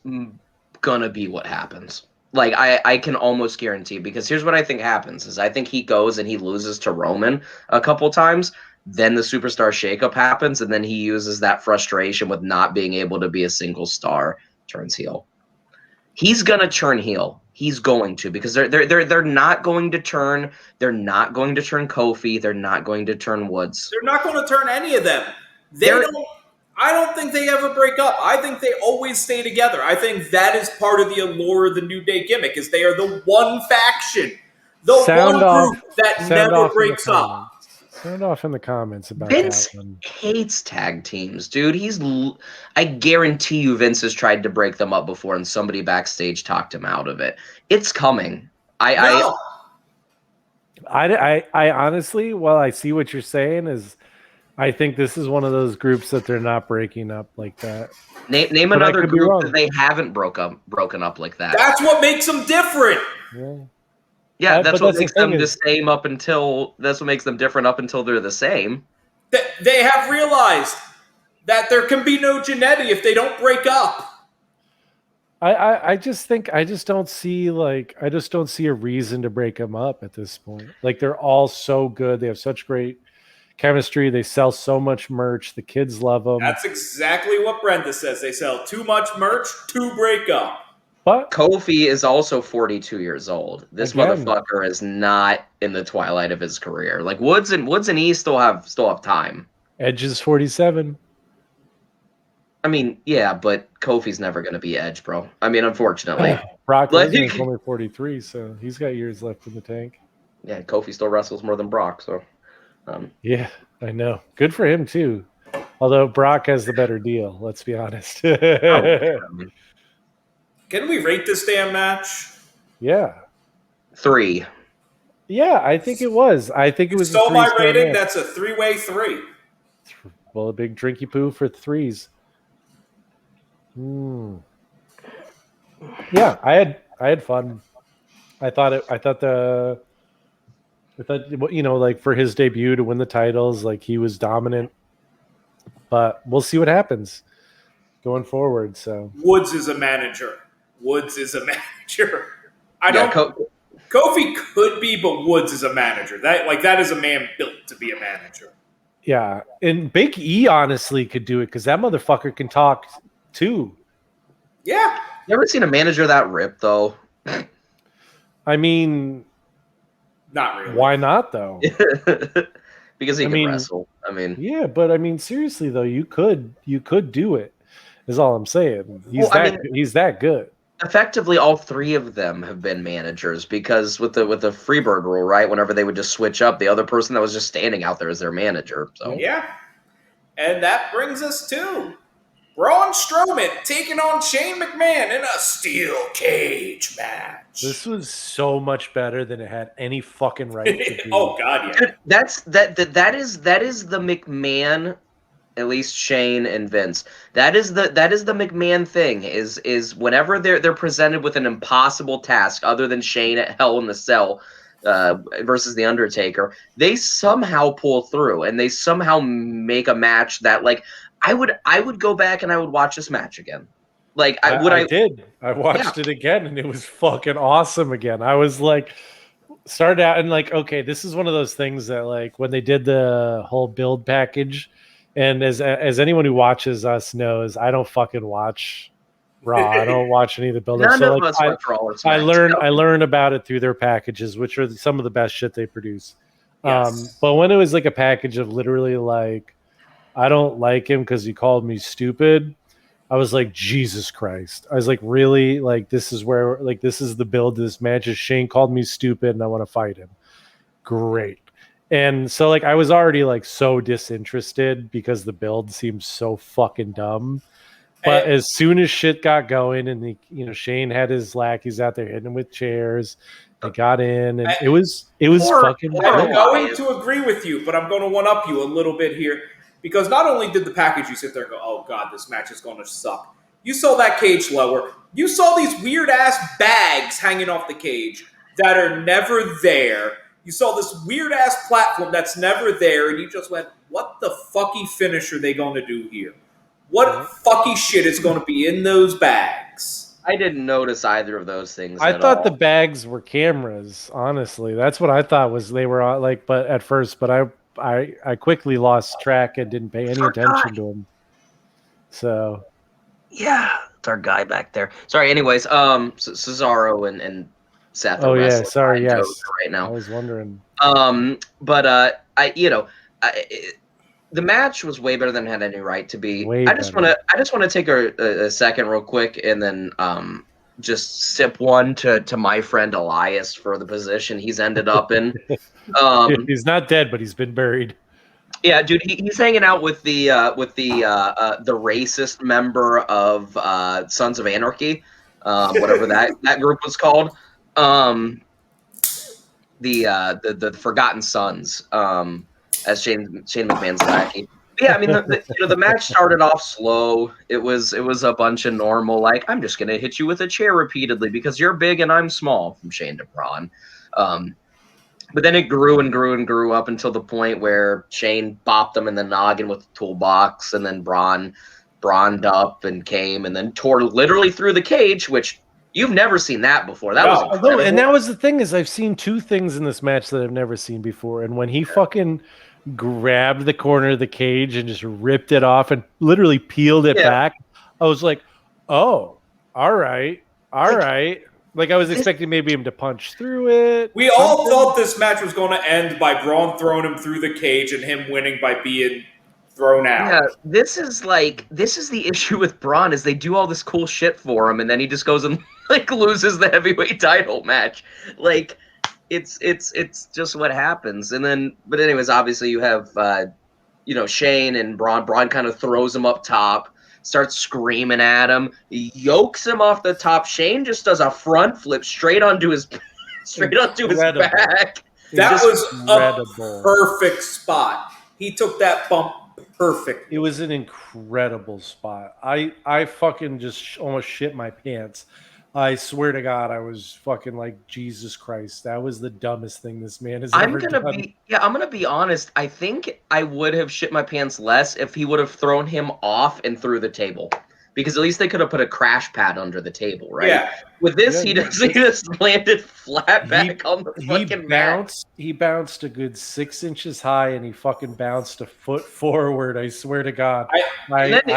gonna be what happens. Like I can almost guarantee, because here's what I think happens is I think he goes and he loses to Roman a couple times, then the superstar shakeup happens, and then he uses that frustration with not being able to be a single star, turns heel. He's gonna turn heel. He's going to, because they're not going to turn Kofi, they're not going to turn Woods. They're not going to turn any of them. They're- I don't think they ever break up. I think they always stay together. I think that is part of the allure of the New Day gimmick, is they are the one faction, the one group that never breaks up. Sound off in the comments about Vince that one. hates tag teams, dude. I guarantee you Vince has tried to break them up before, and somebody backstage talked him out of it. It's coming. No. I honestly, while I see what you're saying, is I think this is one of those groups that they're not breaking up like that. Name But I another could be group wrong. that they haven't broken up like that. That's what makes them different. Yeah, that's what the makes thing them the is- same up until that's what makes them different up until they're the same. They have realized that there can be no Jannetty if they don't break up. I just don't see a reason to break them up at this point. Like, they're all so good. They have such great chemistry. They sell so much merch. The kids love them. That's exactly what Brenda says. They sell too much merch to break up. But Kofi is also 42 years old. This Again. motherfucker is not in the twilight of his career. Like Woods and E still have time. Edge is 47. I mean, yeah, but Kofi's never going to be Edge, bro. I mean, unfortunately. Brock Like- Lesnar is only 43, so he's got years left in the tank. Yeah, Kofi still wrestles more than Brock, so. Yeah, I know. Good for him too. Although Brock has the better deal, let's be honest. Can we rate this damn match? Yeah. 3. Yeah, I think it was. I think it was Stole a my three-star rating. match. That's a 3-way 3. Well, a big drinky poo for threes. Yeah, I had fun. I thought like for his debut to win the titles, like he was dominant. But we'll see what happens going forward. So Woods is a manager. Kofi could be, but Woods is a manager. That is a man built to be a manager. yeah, and Big E honestly could do it because that motherfucker can talk too. Yeah. You ever seen a manager that ripped, though? I mean, Not really. why not though? Because he can wrestle. I mean, yeah, but I mean, seriously though, you could do it. Is all I'm saying. He's that good. Effectively, all 3 of them have been managers, because with the Freebird rule, right? Whenever they would just switch up, the other person that was just standing out there is their manager. So Yeah. And that brings us to Braun Strowman taking on Shane McMahon in a steel cage match. This was so much better than it had any fucking right to be. Oh God, yeah. that is the McMahon, at least Shane and Vince. That is the McMahon thing. Is whenever they're presented with an impossible task, other than Shane at Hell in the Cell versus the Undertaker, they somehow pull through and they somehow make a match that, like, I would go back and I would watch this match again. Like I did. I watched it again and it was fucking awesome again. I was like, started out and like, okay, this is one of those things that, like, when they did the whole build package, and as anyone who watches us knows, I don't fucking watch Raw. I don't watch any of the build-ups. So like, I learn about it through their packages, which are some of the best shit they produce. Yes. But when it was like a package of literally like, I don't like him because he called me stupid, I was like, Jesus Christ. I was like, really? Like, this is where, like, this is the build to this match is Shane called me stupid and I want to fight him. Great. And so, like, I was already, like, so disinterested because the build seemed so fucking dumb. But as soon as shit got going and, Shane had his lackeys out there hitting him with chairs, they got in, and it was fucking I'm great. going to agree with you, but I'm going to one-up you a little bit here. Because not only did the package you sit there and go, oh, God, this match is going to suck. You saw that cage lower. You saw these weird-ass bags hanging off the cage that are never there. You saw this weird-ass platform that's never there, and you just went, what the fucky finish are they going to do here? What fucky shit is going to be in those bags? I didn't notice either of those things. I at thought all. the bags were cameras. Honestly, that's what I thought was they were like. But at first, but I quickly lost track and didn't pay any attention to them. So yeah, it's our guy back there. Sorry. Anyways, Cesaro and Seth. oh are yeah, wrestling sorry, behind yes, Joker right now. I was wondering. But the match was way better than it had any right to be. Way I just want to take a second real quick and then just sip one to my friend Elias for the position he's ended up in. He's not dead, but he's been buried. Yeah, dude, he's hanging out with the racist member of Sons of Anarchy, whatever that group was called. The Forgotten Sons, as Shane McMahon's lackey. Yeah, I mean the match started off slow. It was a bunch of normal, like, I'm just gonna hit you with a chair repeatedly because you're big and I'm small, from Shane to Braun. But then it grew and grew and grew up until the point where Shane bopped him in the noggin with the toolbox, and then Braun up and came and then tore literally through the cage, which you've never seen that before. That was incredible. And that was the thing, is I've seen two things in this match that I've never seen before. And when he fucking grabbed the corner of the cage and just ripped it off and literally peeled it back, I was like, oh, all right. Like, I was expecting maybe him to punch through it. We all thought this match was going to end by Braun throwing him through the cage and him winning by being thrown out. Yeah, this is the issue with Braun, is they do all this cool shit for him and then he just goes and like loses the heavyweight title match. Like, it's just what happens. And then, but anyways, obviously you have Shane and Braun. Braun kind of throws him up top, starts screaming at him, yokes him off the top. Shane just does a front flip straight onto his back. That was a perfect spot. He took that bump perfect. It was an incredible spot. I fucking just almost shit my pants. I swear to God, I was fucking like, Jesus Christ, that was the dumbest thing this man has ever done. I'm gonna be honest. I think I would have shit my pants less if he would have thrown him off and through the table, because at least they could have put a crash pad under the table, right? Yeah. With this, he just landed flat back on the fucking mat. He bounced a good 6 inches high, and he fucking bounced a foot forward. I swear to God. I thought he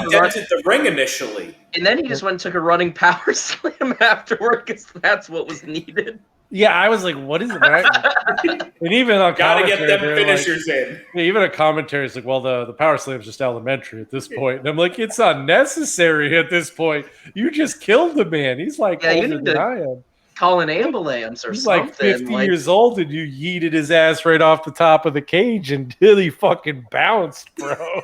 dented the ring initially. And then he just went and took a running power slam afterward, because that's what was needed. Yeah, I was like, what is it? And even on gotta get them finishers in. Even a commentary is like, well, the power slam is just elementary at this point. And I'm like, it's unnecessary at this point. You just killed the man. He's like older than I am. Call an ambulance or He's something. He's like 50 years old, and you yeeted his ass right off the top of the cage until he fucking bounced, bro.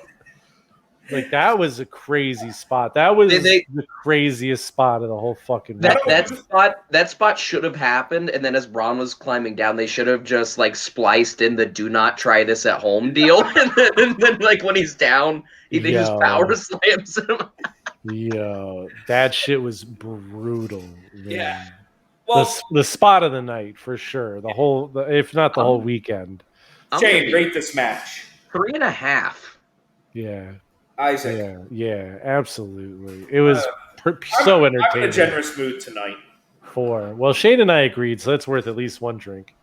Like, that was a crazy spot. That was the craziest spot of the whole fucking match. That spot should have happened, and then as Braun was climbing down, they should have just like spliced in the "do not try this at home" deal, and then like when he's down, he just power slams him. Yo, that shit was brutal. Man. Yeah. Well, the spot of the night for sure. If not the whole weekend. Shane, rate this match 3.5. Yeah. Isaac. Yeah, absolutely. It was so entertaining. I'm in a generous mood tonight. 4. Well, Shane and I agreed, so that's worth at least one drink.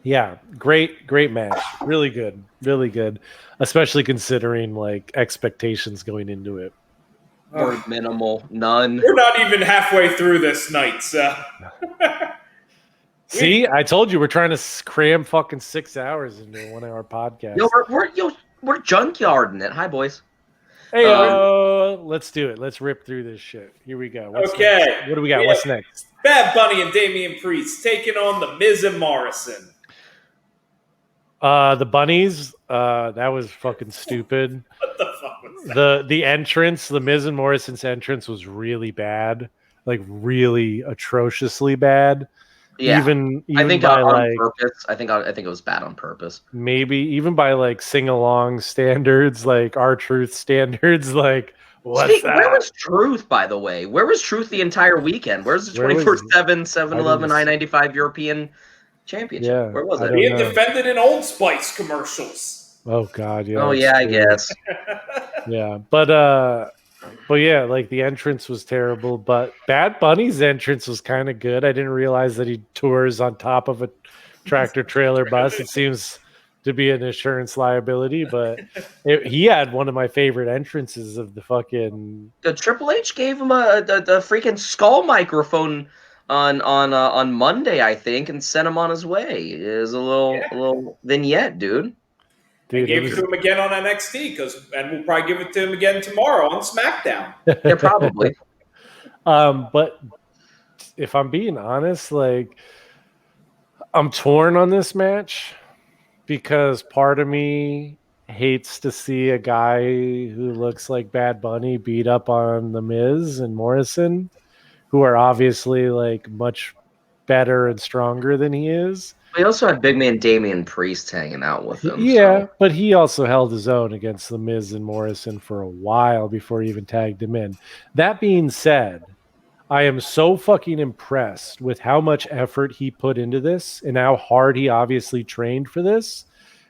Yeah, great match. Really good. Especially considering like expectations going into it. Very minimal, none. We're not even halfway through this night, so. See, I told you we're trying to cram fucking 6 hours into a 1 hour podcast. We're junkyarding it. Hi, boys. Hey, let's do it. Let's rip through this shit. Here we go. What's next? What do we got? What's next? Bad Bunny and Damian Priest taking on the Miz and Morrison. The bunnies. That was fucking stupid. What the fuck was that? The entrance, the Miz and Morrison's entrance was really bad, like really atrociously bad. Yeah, even I think by on purpose. I think it was bad on purpose. Maybe even by like sing along standards, like R-Truth standards, like what's that? Where was Truth, by the way? Where was Truth the entire weekend? Where's the 24/7, 7-Eleven, I-95 European championship. Yeah, Where was I it? don't Being know. defended in Old Spice commercials. Oh God, yeah. Oh it's yeah, I true. guess. Yeah, but yeah, like the entrance was terrible, but Bad Bunny's entrance was kind of good. I didn't realize that he tours on top of a tractor trailer bus. It seems to be an insurance liability, but he had one of my favorite entrances of the fucking. The Triple H gave him the freaking skull microphone on Monday, I think, and sent him on his way. It was a little vignette, dude. And Dude, it gave it was to him again on NXT, and we'll probably give it to him again tomorrow on SmackDown. Yeah, probably. But if I'm being honest, like I'm torn on this match because part of me hates to see a guy who looks like Bad Bunny beat up on The Miz and Morrison, who are obviously like much better and stronger than he is. We also had big man Damian Priest hanging out with him. Yeah, So but he also held his own against The Miz and Morrison for a while before he even tagged him in. That being said, I am so fucking impressed with how much effort he put into this and how hard he obviously trained for this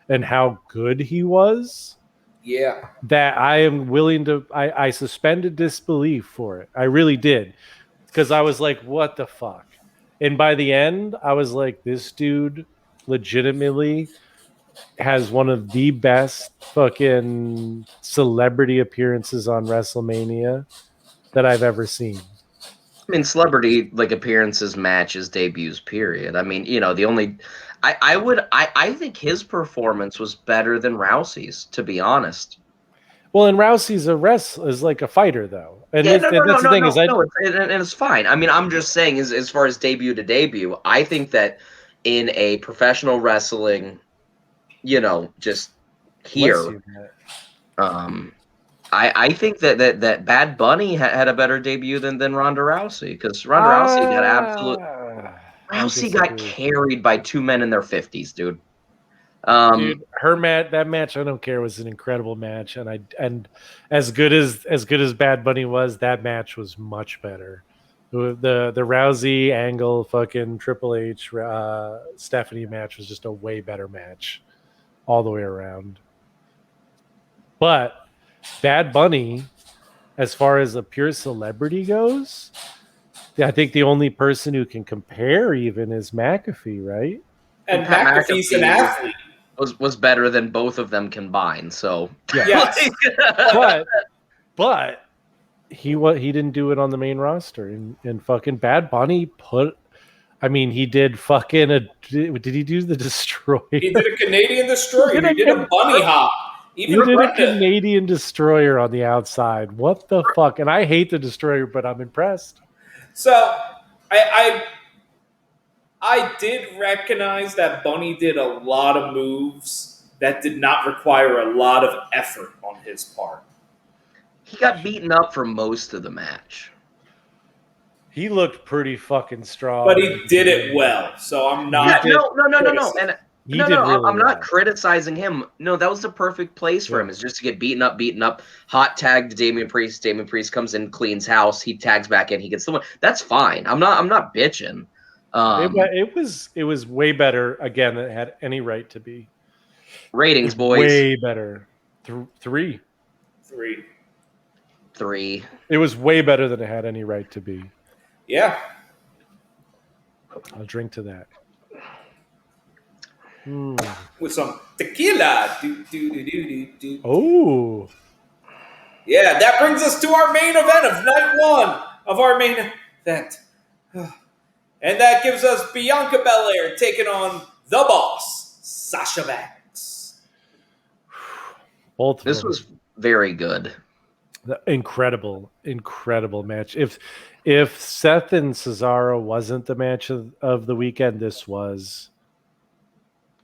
and how good he was Yeah. that I am willing to I suspended disbelief for it. I really did. Because I was like, what the fuck? And by the end, I was like, this dude legitimately has one of the best fucking celebrity appearances on WrestleMania that I've ever seen. I mean, celebrity like appearances, matches, debuts. Period. I mean, the only I think his performance was better than Rousey's. To be honest. Well, and Rousey's is like a fighter though, and Yeah, no, no, no, that's the no, thing no, is I no. It's fine. I mean, I'm just saying, as far as debut to debut, I think that in a professional wrestling, just bless here, you, Matt. I think that Bad Bunny had a better debut than Ronda Rousey because Ronda Rousey got I Rousey got disagree. carried by two men in their 50s, dude. Dude, that match, I don't care, was an incredible match, and as good as Bad Bunny was, that match was much better. The Rousey Angle fucking Triple H Stephanie match was just a way better match all the way around. But Bad Bunny, as far as a pure celebrity goes, I think the only person who can compare even is McAfee, right? And Pat McAfee's an McAfee athlete. was better than both of them combined. So Yes. but he didn't do it on the main roster, and fucking Bad Bunny he did fucking did he do the destroyer? He did a Canadian destroyer. He did a bunny hop. He did a Canadian destroyer on the outside. What the fuck? And I hate the destroyer, but I'm impressed. So I did recognize that Bunny did a lot of moves that did not require a lot of effort on his part. he got beaten up for most of the match. He looked pretty fucking strong, But he did it well, so I'm not. No. And he did really I'm not well. criticizing him. No, that was the perfect place for him, is just to get beaten up, hot tag to Damian Priest. Damian Priest comes in, cleans house, he tags back in, he gets the win. That's fine. I'm not bitching. It was way better again than it had any right to be. Ratings, boys. Way better. Three. It was way better than it had any right to be. Yeah. I'll drink to that. With some tequila. Oh. Yeah, that brings us to our main event of night one of our main event. And that gives us Bianca Belair taking on the boss, Sasha Banks. This was very good. Incredible match. If Seth and Cesaro wasn't the match of the weekend, this was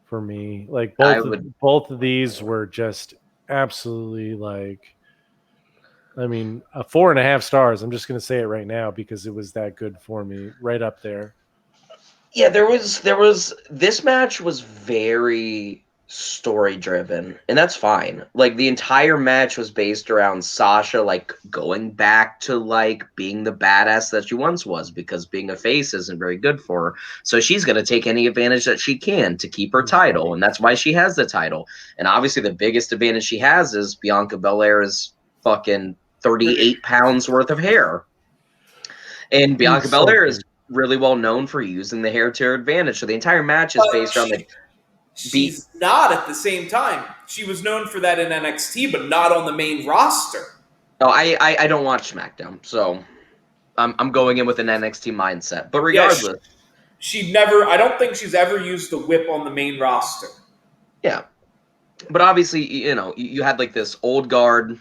for me. Like both of these were just absolutely like, I mean, 4.5 stars. I'm just gonna say it right now because it was that good for me, right up there. Yeah, there was this match was very story driven, and that's fine. Like the entire match was based around Sasha like going back to like being the badass that she once was, because being a face isn't very good for her. So she's going to take any advantage that she can to keep her title, and that's why she has the title. And obviously the biggest advantage she has is Bianca Belair's fucking 38 pounds worth of hair. And Bianca Belair is really well known for using the hair to her advantage. So the entire match is based around the She's not at the same time. She was known for that in NXT, but not on the main roster. No, I don't watch SmackDown, so I'm going in with an NXT mindset. But regardless, she never. I don't think she's ever used the whip on the main roster. Yeah, but obviously, you had like this old guard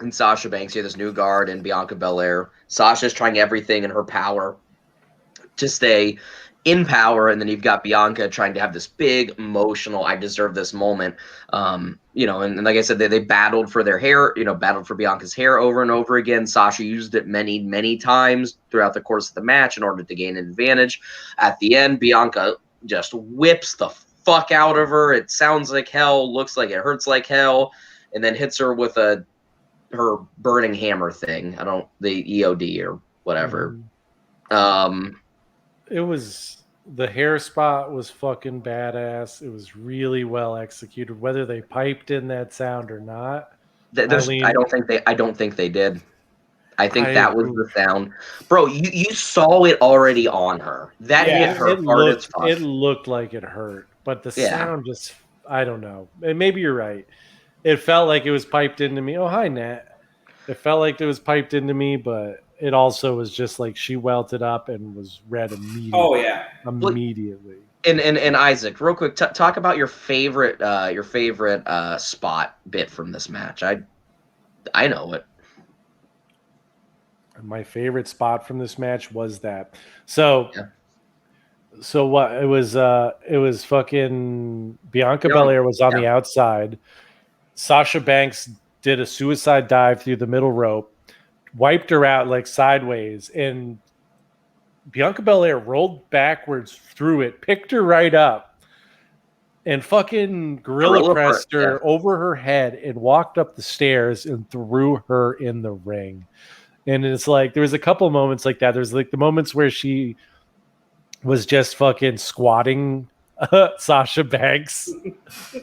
in Sasha Banks, you have this new guard in Bianca Belair. Sasha's trying everything in her power to stay in power, and then you've got Bianca trying to have this big emotional I deserve this moment. And like I said, they battled for their hair, battled for Bianca's hair over and over again. Sasha used it many times throughout the course of the match in order to gain an advantage. At the end, Bianca just whips the fuck out of her. It sounds like hell, looks like it hurts like hell, and then hits her with her burning hammer thing. The EOD or whatever. It was, the hair spot was fucking badass. It was really well executed. Whether they piped in that sound or not, I don't think they did. I think that was the sound, bro. You saw it already on her. That hit her hard as fuck. It looked like it hurt, but the sound just, I don't know. And maybe you're right. It felt like it was piped into me. Oh, hi, Nat. It felt like it was piped into me, but it also was just like she welted up and was red immediately. Oh yeah, immediately. And Isaac, real quick, talk about your favorite spot bit from this match. I know it. My favorite spot from this match was that. So what it was fucking Bianca Belair was on the outside. Sasha Banks did a suicide dive through the middle rope, wiped her out like sideways, and Bianca Belair rolled backwards through it, picked her right up, and fucking gorilla pressed her over her head and walked up the stairs and threw her in the ring. And it's like, there was a couple of moments like that. There's like the moments where she was just fucking squatting Sasha Banks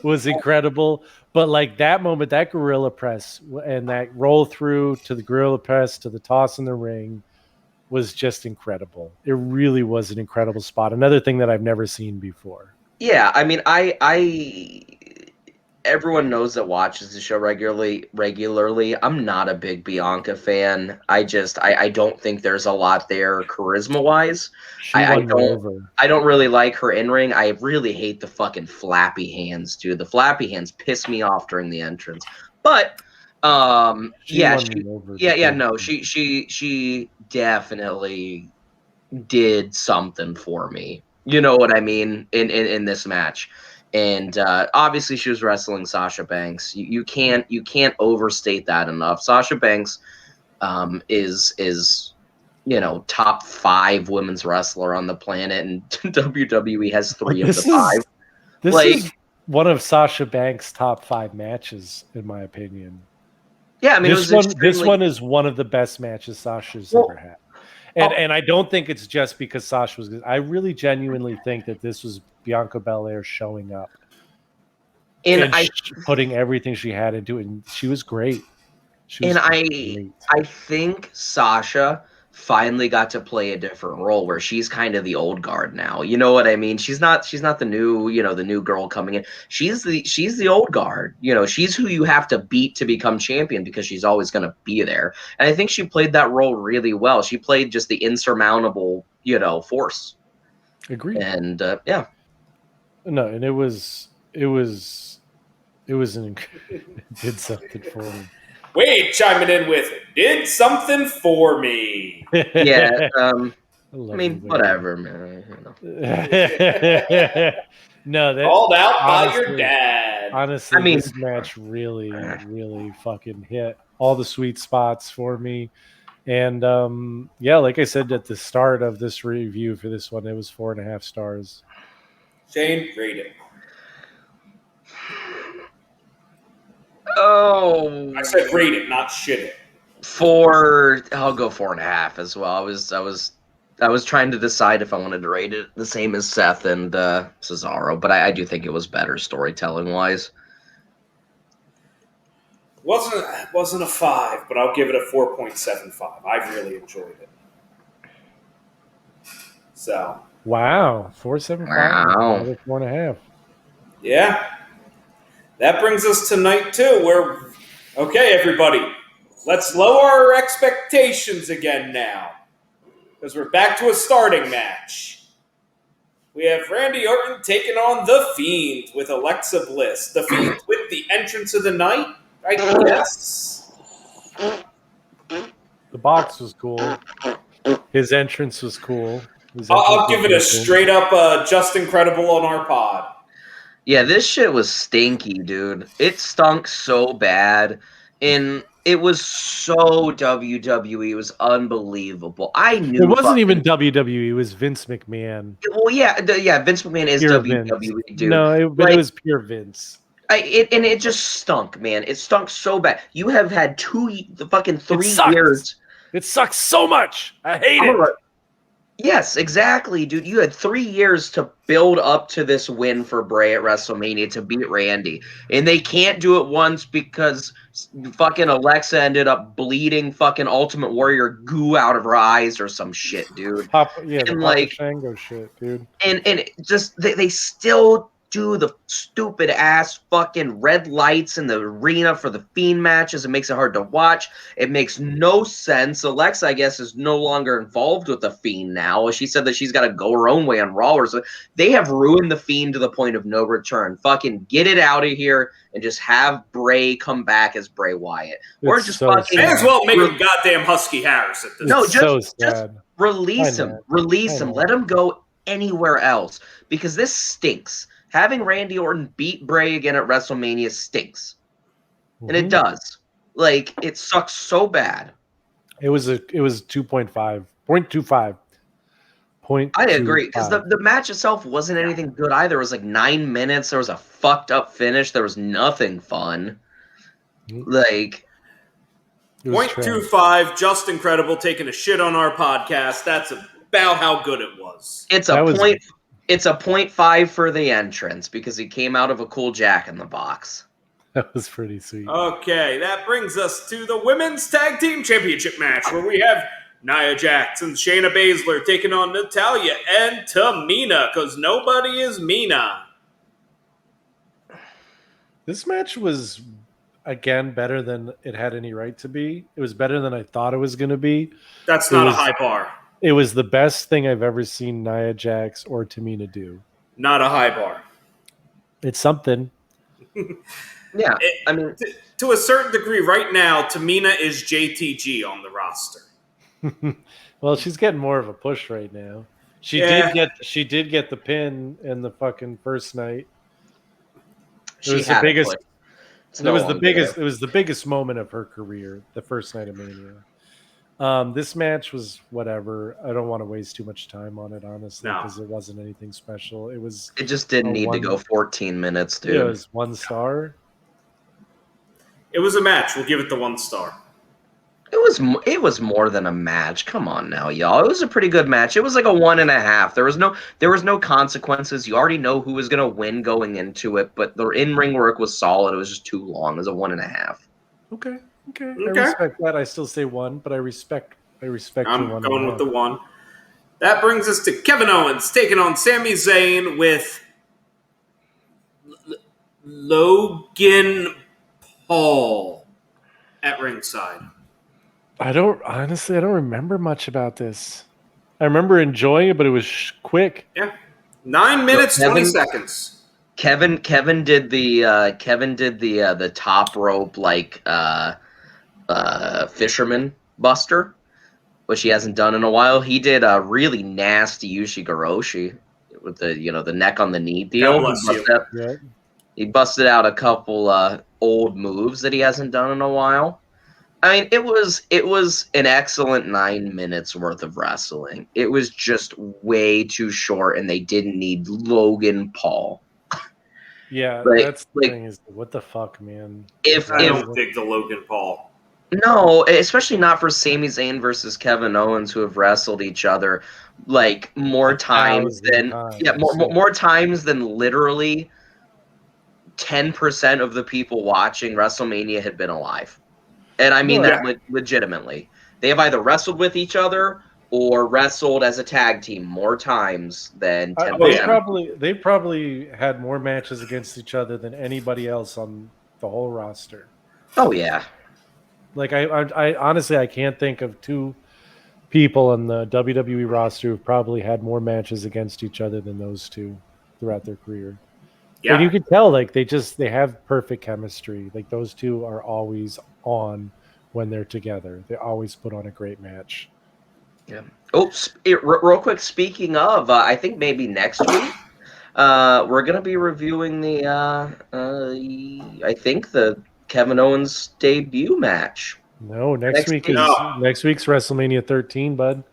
was incredible. But like that moment, that gorilla press and that roll through to the gorilla press to the toss in the ring was just incredible. It really was an incredible spot. Another thing that I've never seen before. Yeah, I mean, everyone knows that watches the show regularly. I'm not a big Bianca fan. I don't think there's a lot there charisma wise. I don't really like her in ring. I really hate the fucking flappy hands, dude. The flappy hands piss me off during the entrance. But she definitely did something for me. You know what I mean? In this match. And obviously she was wrestling Sasha Banks. You can't overstate that enough. Sasha Banks is top 5 women's wrestler on the planet, and WWE has 3 of the 5. This is one of Sasha Banks' top 5 matches, in my opinion. Yeah, I mean, this one is one of the best matches Sasha's ever had. And I don't think it's just because Sasha was good. I really genuinely think that this was Bianca Belair showing up and putting everything she had into it. And she was great. I think Sasha finally got to play a different role where she's kind of the old guard now. You know what I mean? She's not the new, the new girl coming in. She's the old guard. She's who you have to beat to become champion because she's always going to be there. And I think she played that role really well. She played just the insurmountable, force. Agreed. And no, and it did something for me. Wade chiming in with did something for me. Yeah, I mean, whatever, man. No, that called out by your dad. Honestly, this match really, really fucking hit all the sweet spots for me. And like I said at the start of this review for this one, it was 4.5 stars. Shane, rate it. Oh, I said rate it, not shit it. I'll go 4.5 as well. I was trying to decide if I wanted to rate it the same as Seth and Cesaro, but I do think it was better storytelling wise. Wasn't a 5, but I'll give it a 4.75. I really enjoyed it. So Wow, 4.75. Wow. 4.5. yeah, that brings us to night 2. Where okay, everybody, let's lower our expectations again now, because we're back to a starting match. We have Randy Orton taking on The Fiend with Alexa Bliss. The Fiend with the entrance of the night, I guess. The box was cool. His entrance was cool. I'll give it a straight up just incredible on our pod. Yeah, this shit was stinky, dude. It stunk so bad. And it was so WWE. It was unbelievable. I knew It wasn't even WWE. It was Vince McMahon. Well, yeah, Vince McMahon is Pure WWE, Vince. dude. No, but it was pure Vince. And it just stunk, man. It stunk so bad. You have had 3 years. It sucks so much. I hate it. Yes, exactly, dude. You had 3 years to build up to this win for Bray at WrestleMania to beat Randy. And they can't do it once because fucking Alexa ended up bleeding fucking Ultimate Warrior goo out of her eyes or some shit, dude. The Papa Shango shit, dude. And just they still do the stupid ass fucking red lights in the arena for the Fiend matches. It makes it hard to watch. It makes no sense. Alexa, I guess, is no longer involved with the Fiend now. She said that she's got to go her own way on Raw. Or so. They have ruined the Fiend to the point of no return. Fucking get it out of here and just have Bray come back as Bray Wyatt. Or just fucking may as well make him goddamn Husky Harris at this. No, point. just release him. Release him. Let him go anywhere else because this stinks. Having Randy Orton beat Bray again at WrestleMania stinks. And it does. Like, it sucks so bad. It was 2.5. 0.25. I agree, because the match itself wasn't anything good either. It was like 9 minutes. There was a fucked up finish. There was nothing fun. Like, 0.25, just incredible, taking a shit on our podcast. That's about how good it was. It's a 0.5 for the entrance because he came out of a cool Jack in the Box. That was pretty sweet. Okay, that brings us to the Women's Tag Team Championship match where we have Nia Jax and Shayna Baszler taking on Natalya and Tamina because nobody is Mina. This match was, again, better than it had any right to be. It was better than I thought it was going to be. That's not a high bar. It was the best thing I've ever seen Nia Jax or Tamina do. Not a high bar. It's something. Yeah, I mean, to a certain degree, right now, Tamina is JTG on the roster. Well, she's getting more of a push right now. She did get the pin in the fucking first night. It was the biggest. It was the biggest moment of her career. The first night of Mania. This match was whatever. I don't want to waste too much time on it, honestly, because it wasn't anything special. It just didn't need to go 14 minutes, dude. It was 1 star. It was a match. We'll give it the 1 star. It was more than a match. Come on now, y'all. It was a pretty good match. It was like a 1.5. There was no consequences. You already know who was gonna win going into it, but the in-ring work was solid. It was just too long. It was a 1.5. Okay. I respect that. I still say 1, but I respect. I'm going with the 1. That brings us to Kevin Owens taking on Sami Zayn with Logan Paul at ringside. I don't remember much about this. I remember enjoying it, but it was quick. Yeah, 9 minutes, 20 seconds. Kevin did the top rope like fisherman buster, which he hasn't done in a while. He did a really nasty Ushigoroshi with the neck on the knee deal. He busted out a couple old moves that he hasn't done in a while. I mean, it was an excellent 9 minutes worth of wrestling. It was just way too short, and they didn't need Logan Paul. Yeah, Like, that's the like thing is, what the fuck, man? if I if don't dig the Logan Paul. no, especially not for Sami Zayn versus Kevin Owens, who have wrestled each other like more times 1,000 than more times than literally 10% of the people watching WrestleMania had been alive. And I mean No, that legitimately. They have either wrestled with each other or wrestled as a tag team more times than 10%. they probably had more matches against each other than anybody else on the whole roster. Oh yeah. Like I honestly I can't think of two people on the WWE roster who've probably had more matches against each other than those two throughout their career. And you Yeah. can tell like they have perfect chemistry. Like those two are always on when they're together. They always put on a great match. Yeah. Oops. Real quick, speaking of, I think maybe next week, we're gonna be reviewing the, I think the Kevin Owens debut match. No, next Next week week. is No. next week's WrestleMania 13, bud.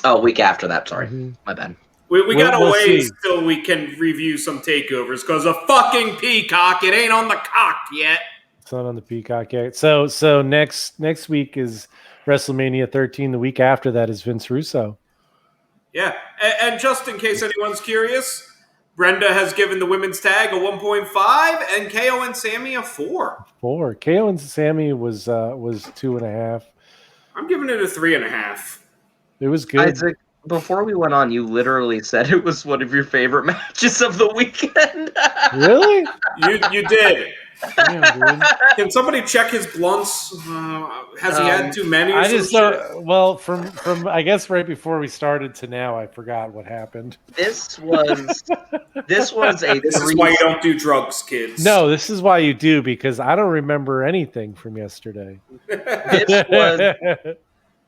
Oh, week after that. Sorry, Mhm. my bad. We got a We'll ways see. till we can review some takeovers because of fucking Peacock. It ain't on the cock yet. It's not on the Peacock yet. So next week is WrestleMania 13. The week after that is Vince Russo. Yeah. And just in case anyone's curious, Brenda has given the women's tag a 1.5 and KO and Sammy a 4. 4. KO and Sammy was 2.5. I'm giving it a 3.5. It was good. Isaac, before we went on, you literally said it was one of your favorite matches of the weekend. Really? You did. Damn, dude. Can somebody check his blunts? Has he had too many or I some just shit? don't. Well, from I guess right before we started to now, I forgot what happened. This was a This is three. why you don't do drugs, kids. No, this is why you do, because I don't remember anything from yesterday. This was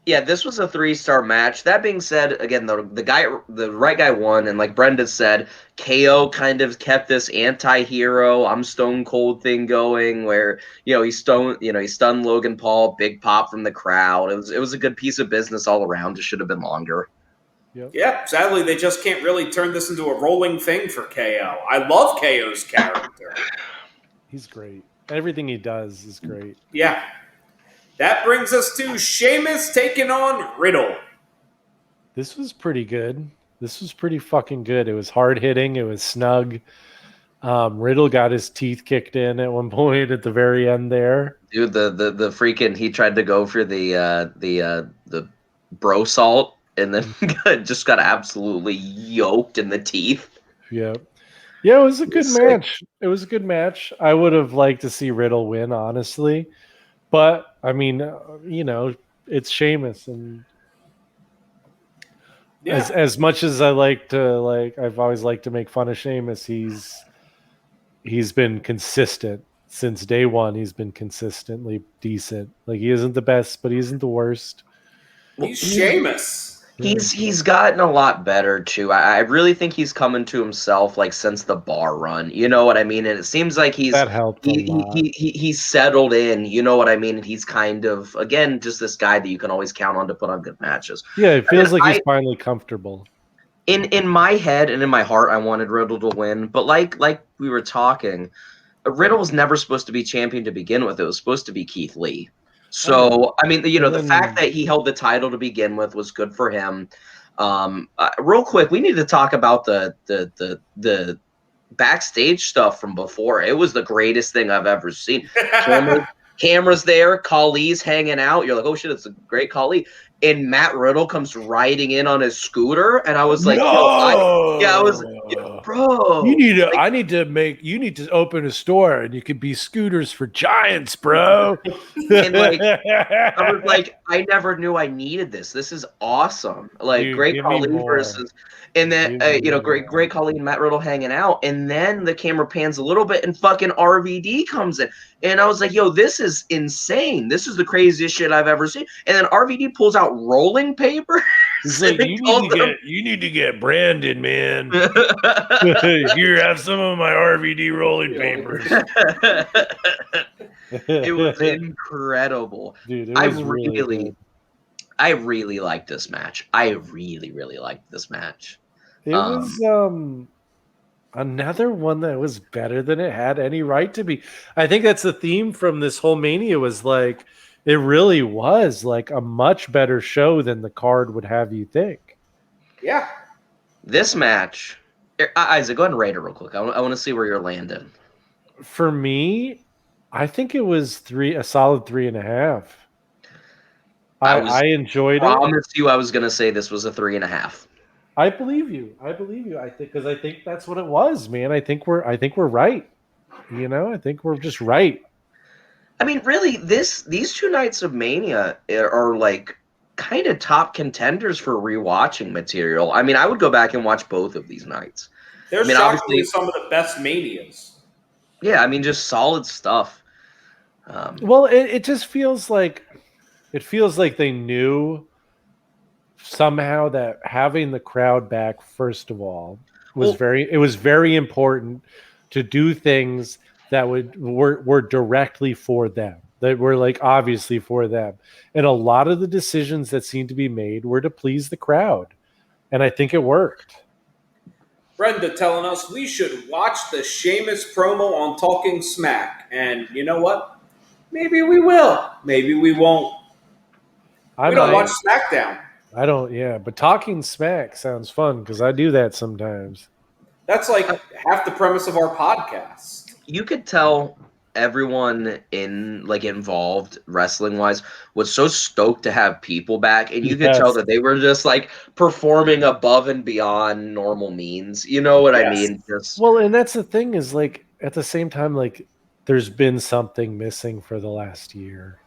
this was a 3-star match. That being said, again, the right guy won, and like Brenda said, KO kind of kept this anti-hero, I'm Stone Cold thing going, where he stunned Logan Paul, big pop from the crowd. It was a good piece of business all around. It should have been longer. Yep. Yeah, sadly, they just can't really turn this into a rolling thing for KO. I love KO's character. He's great. Everything he does is great. Yeah. That brings us to Sheamus taking on Riddle. This was pretty good. This was pretty fucking good. It was hard hitting. It was snug. Riddle got his teeth kicked in at one point at the very end there. Dude, the freaking he tried to go for the bro salt and then just got absolutely yoked in the teeth. Yep. Yeah, it was a good Sick. match. It was a good match. I would have liked to see Riddle win, honestly. But, I mean, it's Sheamus. And Yeah. as much as I I've always liked to make fun of Sheamus, he's been consistent. Since day one, he's been consistently decent. Like, he isn't the best, but he isn't the worst. He's Sheamus. He's gotten a lot better too. I really think he's coming to himself like since the bar run. You know what I mean? And it seems like That helped a lot. he's settled in. You know what I mean? And he's kind of again just this guy that you can always count on to put on good matches. Yeah, it feels like he's finally comfortable. In my head and in my heart, I wanted Riddle to win, but like we were talking, Riddle was never supposed to be champion to begin with. It was supposed to be Keith Lee. So, I mean, the fact that he held the title to begin with was good for him. Real quick, we need to talk about the backstage stuff from before. It was the greatest thing I've ever seen. Cameras there, Khali's hanging out. You're like, oh shit, it's a great Khali. And Matt Riddle comes riding in on his scooter, and I was like, bro, you need to open a store, and you could be scooters for giants, bro. And I was like, I never knew I needed this. This is awesome. Like, Dude, great Khali versus, and then great Khali and Matt Riddle hanging out, and then the camera pans a little bit, and fucking RVD comes in, and I was like, yo, this is insane. This is the craziest shit I've ever seen. And then RVD pulls out rolling paper. He's like, you need to get branded, man. Here, have some of my RVD rolling papers. It was incredible. Dude, it was I really liked this match. I really, really liked this match. It was Another one that was better than it had any right to be. I think that's the theme from this whole Mania was like, it really was like a much better show than the card would have you think. Yeah. This match, Isaac, go ahead and rate it real quick. I want to see where you're landing. For me, I think it was a solid 3.5. I enjoyed it. I promised you I was going to say this was a 3.5. I believe you. I think because I think that's what it was, man. I think we're right. You know, I think we're just right. I mean, really, these 2 nights of Mania are like kind of top contenders for rewatching material. I mean, I would go back and watch both of these nights. They're I mean, shockingly some of the best Manias. Yeah, I mean, just solid stuff. Well, it just feels like they knew somehow that having the crowd back, first of all, was very important to do things that were directly for them, that were like obviously for them. And a lot of the decisions that seemed to be made were to please the crowd. And I think it worked. Brenda telling us we should watch the Sheamus promo on Talking Smack. And you know what? Maybe we will. Maybe we won't. We don't watch SmackDown. I don't, yeah. But Talking Smack sounds fun because I do that sometimes. That's like half the premise of our podcast. You could tell everyone involved wrestling wise was so stoked to have people back, and you could tell that they were just like performing above and beyond normal means. You know what I mean? Well, and that's the thing is like at the same time, like there's been something missing for the last year.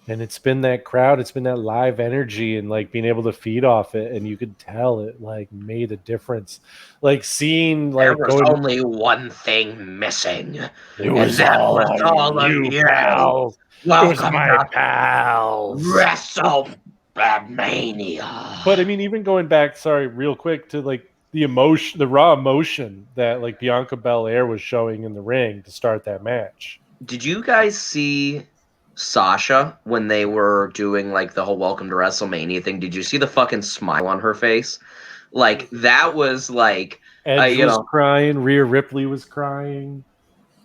And it's been that crowd, it's been that live energy and like being able to feed off it. And you could tell it like made a difference. Like seeing like there was only one thing missing. It was all of you pals. Welcome my pals. WrestleMania. But I mean, even going back, real quick to like the emotion, the raw emotion that like Bianca Belair was showing in the ring to start that match. Did you guys see Sasha when they were doing like the whole welcome to WrestleMania thing? Did you see the fucking smile on her face? Like that was like Edge was crying, Rhea Ripley was crying.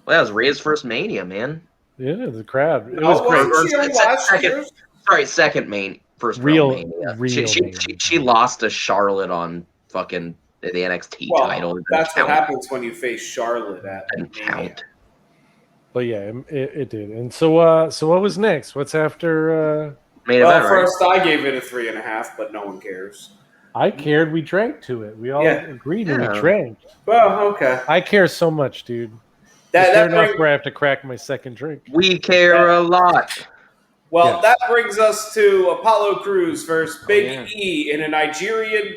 Well, that was Rhea's first Mania, man. Yeah, the crowd. It was great. Second first real Mania. She lost to Charlotte on fucking the NXT title. That's what happens when you face Charlotte at count. But yeah, it did. And so what was next? What's after? First I gave it a 3.5, but no one cares. I cared. We drank to it. We all agreed and we drank. Well, okay. I care so much, dude. That's enough where I have to crack my second drink. We care a lot. Well, that brings us to Apollo Crews versus Big E in a Nigerian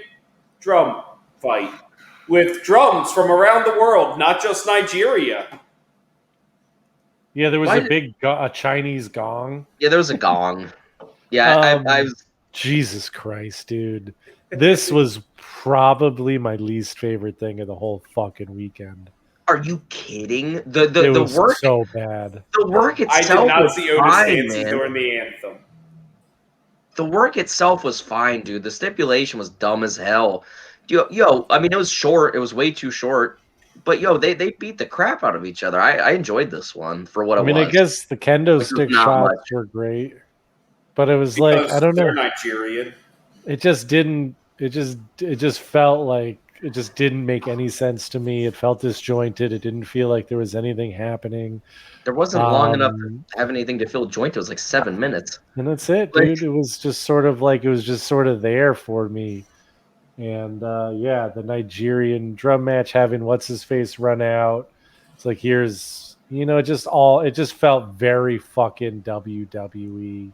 drum fight with drums from around the world, not just Nigeria. Yeah, there was a Chinese gong. Yeah, there was a gong. Yeah, I was. Jesus Christ, dude. This was probably my least favorite thing of the whole fucking weekend. Are you kidding? The work so bad. The work itself was fine, man. During the anthem. The work itself was fine, dude. The stipulation was dumb as hell. Yo, I mean, it was short. It was way too short. But they beat the crap out of each other. I enjoyed this one for what it was. I mean, I guess the kendo stick shots were great, but it was like I don't know. They're Nigerian. It just didn't. It just felt like it just didn't make any sense to me. It felt disjointed. It didn't feel like there was anything happening. There wasn't long enough to have anything to feel joint. It was like 7 minutes, and that's it, dude. It was just sort of there for me. And the Nigerian drum match having what's his face run out. It's like it just felt very fucking WWE.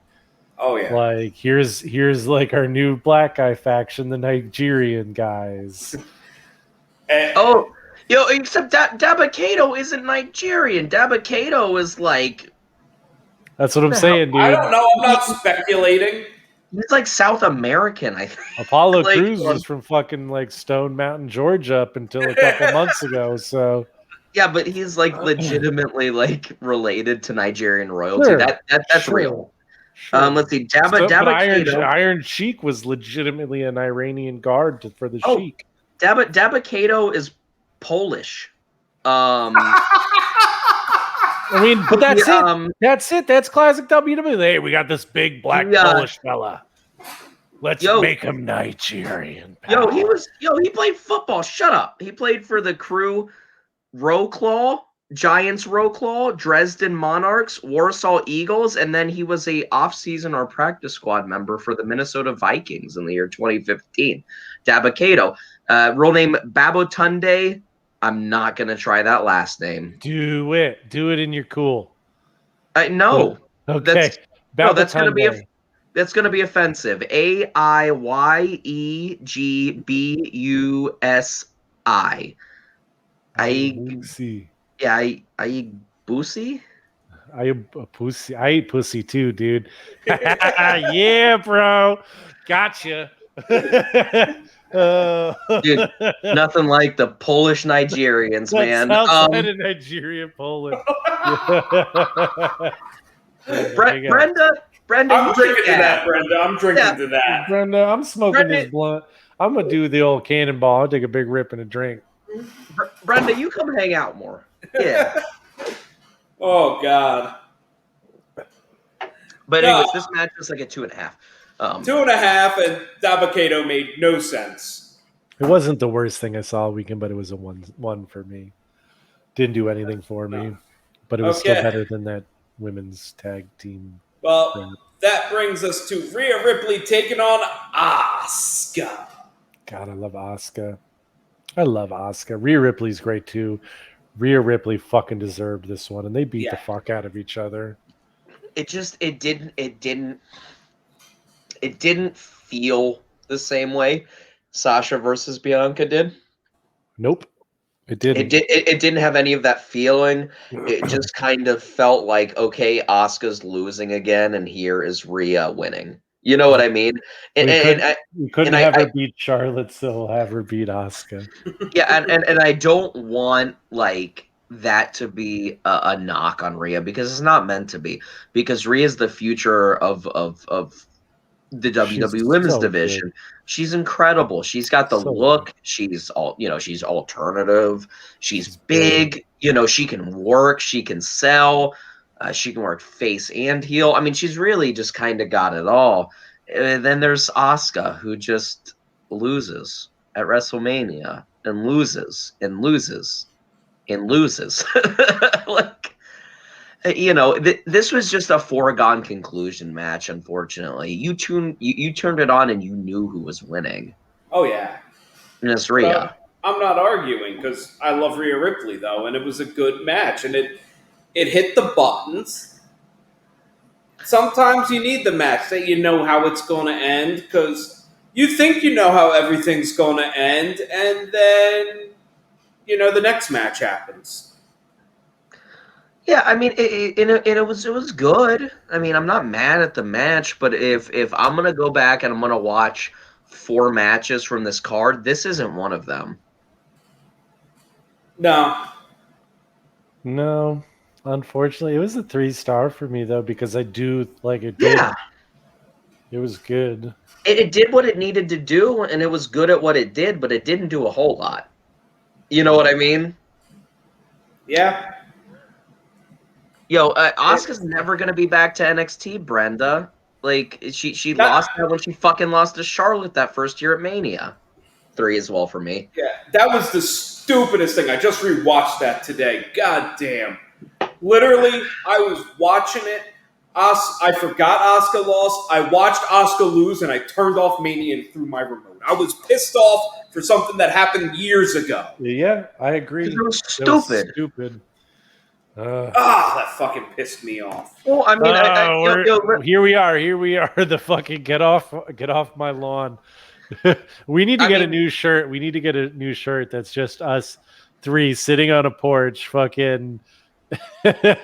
Oh yeah. Like here's like our new black guy faction, the Nigerian guys. Except Dabba-Kato isn't Nigerian. Dabba-Kato is like. That's what I'm saying, dude. I don't know. I'm not speculating. He's like South American, I think. Apollo Crews was from fucking like Stone Mountain, Georgia, up until a couple months ago. So yeah, but he's like legitimately like related to Nigerian royalty. Sure. That's real. Sure. Let's see. Dabba-Kato. Iron Sheik was legitimately an Iranian guard for the Sheik. Dabba-Kato is Polish. I mean, but that's Yeah, it. That's it. That's classic WWE. Hey, we got this big black Polish fella. Let's make him Nigerian. Pal. He played football. Shut up. He played for the Crew Rowclaw, Giants Rowclaw, Dresden Monarchs, Warsaw Eagles, and then he was a off-season or practice squad member for the Minnesota Vikings in the year 2015. Dabakato. Real name Babotunde. I'm not going to try that last name. Do it. Do it and you're cool. No. Okay. That's going to be that's going to be offensive. Aiyegbusi. Busi. Yeah, Aiyegbusi? I eat pussy too, dude. Yeah, bro. Gotcha. Dude, nothing like the Polish Nigerians, man. Outside of Nigeria, Poland. Brenda, I'm drinking to that, Brenda. I'm drinking to that. Brenda, I'm smoking this blunt. I'm gonna do the old cannonball. I'll take a big rip and a drink. Brenda, you come hang out more. Yeah. Oh God. But anyways, this match was like a 2.5. 2.5, and Dabakato made no sense. It wasn't the worst thing I saw all weekend, but it was a one for me. Didn't do anything for me, but it was still better than that women's tag team. Well, that brings us to Rhea Ripley taking on Asuka. God, I love Asuka. Rhea Ripley's great too. Rhea Ripley fucking deserved this one, and they beat the fuck out of each other. It didn't feel the same way Sasha versus Bianca did. Nope. It didn't. It didn't have any of that feeling. It just kind of felt like, okay, Asuka's losing again, and here is Rhea winning. You know what I mean? We couldn't have her beat Charlotte, so we'll have her beat Asuka. Yeah, and I don't want like that to be a knock on Rhea, because it's not meant to be. Because Rhea's the future of the WWE Women's Division. Good. She's incredible. She's got the look. Good. She's she's alternative. She's big. Good. She can work. She can sell. She can work face and heel. I mean, she's really just kind of got it all. And then there's Asuka, who just loses at WrestleMania and loses and loses and loses. Like, this was just a foregone conclusion match. Unfortunately, you turned it on and you knew who was winning. Oh yeah, and it's Rhea. I'm not arguing, because I love Rhea Ripley though, and it was a good match, and it hit the buttons. Sometimes you need the match that you know how it's going to end, because you think you know how everything's going to end, and then the next match happens. Yeah, I mean, it was good. I mean, I'm not mad at the match, but if I'm gonna go back and I'm gonna watch 4 matches from this card, this isn't one of them. No, unfortunately, it was a 3-star for me though, because I do like it. Yeah, it was good. It did what it needed to do, and it was good at what it did, but it didn't do a whole lot. You know what I mean? Yeah. Yo, Asuka's never gonna be back to NXT, Brenda. Like, she lost that when she fucking lost to Charlotte that first year at Mania. 3 as well for me. Yeah, that was the stupidest thing. I just rewatched that today. God damn. Literally, I was watching it. I forgot Asuka lost. I watched Asuka lose, and I turned off Mania and threw my remote. I was pissed off for something that happened years ago. Yeah, I agree. It was stupid. That fucking pissed me off. Well, I mean, here we are. The fucking get off my lawn. We need to get a new shirt. We need to get a new shirt that's just us 3 sitting on a porch, fucking, and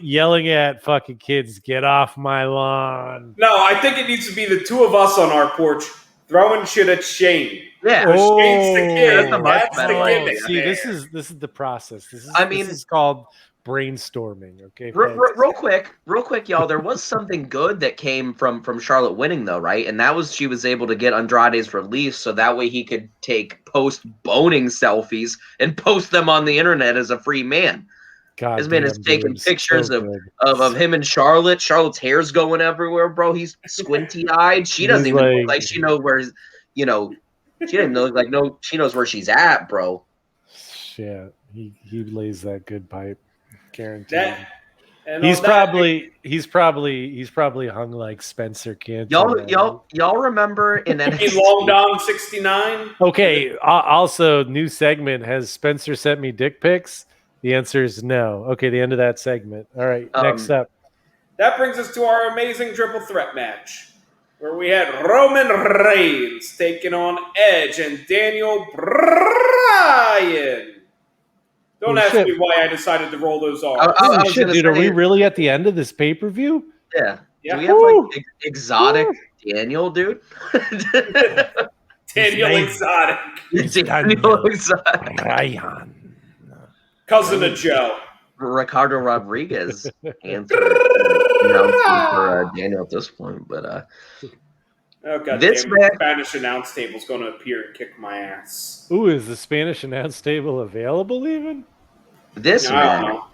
yelling at fucking kids, "Get off my lawn!" No, I think it needs to be the 2 of us on our porch throwing shit at Shane. Yeah, Shane's the kid. That's the gimmick. See, this is the process. This is called brainstorming. Okay, Real quick, y'all. There was something good that came from Charlotte winning, though, right? And that was she was able to get Andrade's release, so that way he could take post boning selfies and post them on the internet as a free man. God This man is damn, taking dude, pictures so of good. him and Charlotte. Charlotte's hair's going everywhere, bro. He's squinty eyed. She doesn't He's even look like- like she knows where, you know, she doesn't even look like no. She knows where she's at, bro. Shit, he lays that good pipe, guaranteed. That and He's on that, probably hung like Spencer Cantor. Y'all remember in in NXT? Long Dong 69. Okay. Also, new segment. Has Spencer sent me dick pics? The answer is no. Okay, the end of that segment. All right, next up. That brings us to our amazing triple threat match, where we had Roman Reigns taking on Edge and Daniel Bryan. Don't Oh, ask shit. me why I decided to roll those R's. I Holy was shit, gonna dude! Are say- we really at the end of this pay-per-view? Yeah. Yeah. Do we have Woo! like exotic Daniel, dude? Daniel Nice. Exotic, Daniel exotic. Ryan. cousin of Joe. Ricardo Rodriguez answered announcing for Daniel at this point, but Oh god This damn it, match- the Spanish announce table's going to appear and kick my ass. Ooh, is the Spanish announce table available even? this I match, don't know.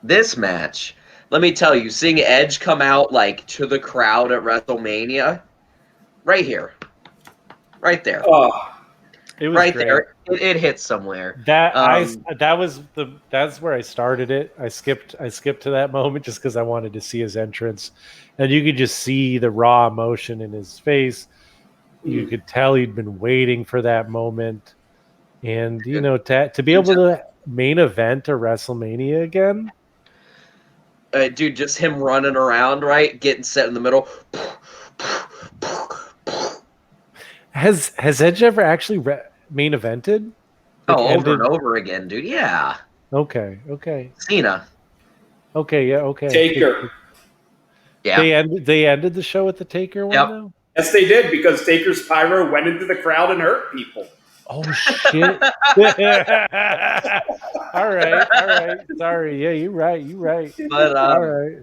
this match, let me tell you, seeing Edge come out like to the crowd at WrestleMania, right here, right there, Oh, It was right great. there, it hit somewhere. That's where I started it. I skipped to that moment just because I wanted to see his entrance, and you could just see the raw emotion in his face. You could tell he'd been waiting for that moment, and to be able to main event a WrestleMania again. Dude, just him running around, right, getting set in the middle. Has Edge ever actually main evented? Over and over again, dude. Yeah, Okay. Cena. Okay, yeah, okay. Taker. Yeah, They ended the show with the Taker one Yep. though? Yes, they did, because Taker's pyro went into the crowd and hurt people. Oh shit. all right. Sorry. Yeah, you're right. but All right.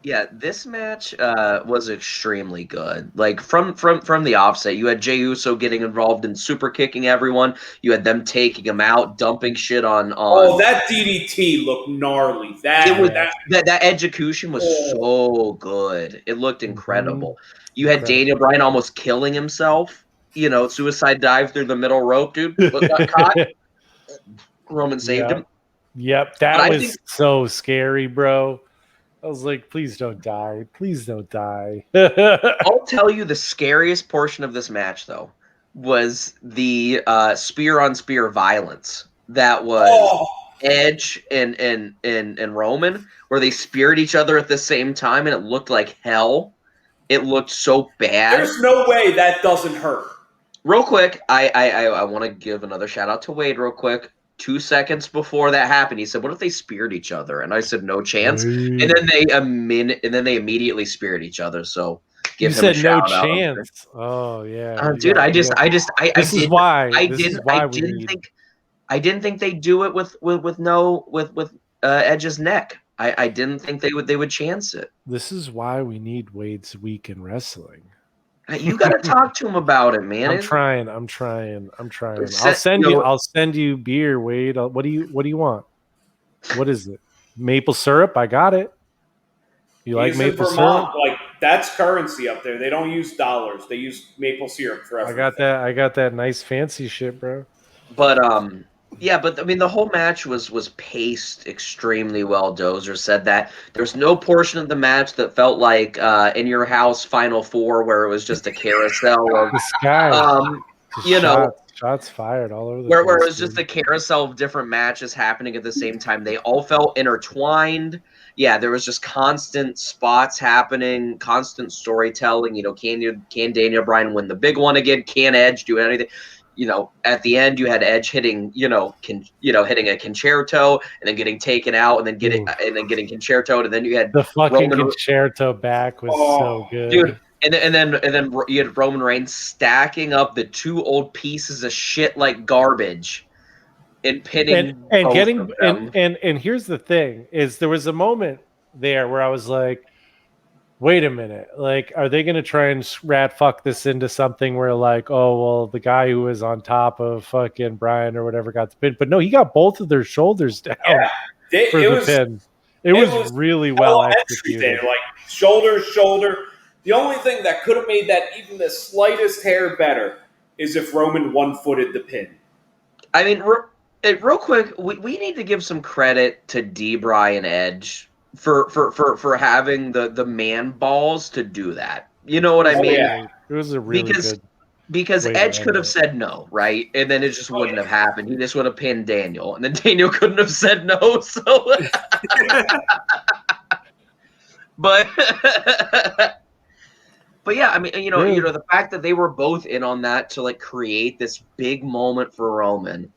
yeah, this match was extremely good. Like from the offset, you had Jey Uso getting involved in super kicking everyone. You had them taking him out, dumping shit on. Oh, that DDT looked gnarly. That execution was so good. It looked incredible. You had Daniel Bryan almost killing himself. Suicide dive through the middle rope, dude. Got caught. Roman saved him. Yep, that was so scary, bro. I was like, please don't die. Please don't die. I'll tell you the scariest portion of this match, though, was the spear on spear violence that was Edge and Roman, where they speared each other at the same time, and it looked like hell. It looked so bad. There's no way that doesn't hurt. Real quick, I want to give another shout out to Wade real quick. 2 seconds before that happened, he said, "What if they speared each other?" And I said, "No chance." And then they immediately speared each other. So give him a shout out. Chance. Oh yeah, dude. I didn't think they'd do it with Edge's neck. I didn't think they would chance it. This is why we need Wade's Week in Wrestling. You got to talk to him about it, man. I'm trying. I'll send you beer, Wade. What do you want? What is it? Maple syrup? I got it. You like maple syrup? Like, that's currency up there. They don't use dollars. They use maple syrup for everything. I got that nice fancy shit, bro. But yeah, but I mean, the whole match was paced extremely well. Dozer said that there's no portion of the match that felt like In Your House Final Four, where it was just a carousel of this guy. Shots fired all over the where place. It was just a carousel of different matches happening at the same time. They all felt intertwined. Yeah, there was just constant spots happening, constant storytelling. Can Daniel Bryan win the big one again? Can Edge do anything? At the end, you had Edge hitting, hitting a concerto and then getting taken out and then getting concertoed, and then you had the fucking concerto back was so good, dude. And then you had Roman Reigns stacking up the two old pieces of shit like garbage and pinning and both getting of them. and here's the thing: is there was a moment there where I was like, wait a minute, like, are they going to try and rat fuck this into something where, like, oh well, the guy who was on top of fucking Brian or whatever got the pin, but no, he got both of their shoulders down for it the was pin. It was really well elementary there, executed. like shoulder. The only thing that could have made that even the slightest hair better is if Roman one-footed the pin. I mean, real quick, we need to give some credit to D-Bry and Edge for having the man balls to do that. You know what I mean? Yeah. It was a really good Because way to Edge end could have it. said no, right? And then it just wouldn't have happened. He just would have pinned Daniel, and then Daniel couldn't have said no. So, but but yeah, I mean, you know, the fact that they were both in on that to like create this big moment for Roman,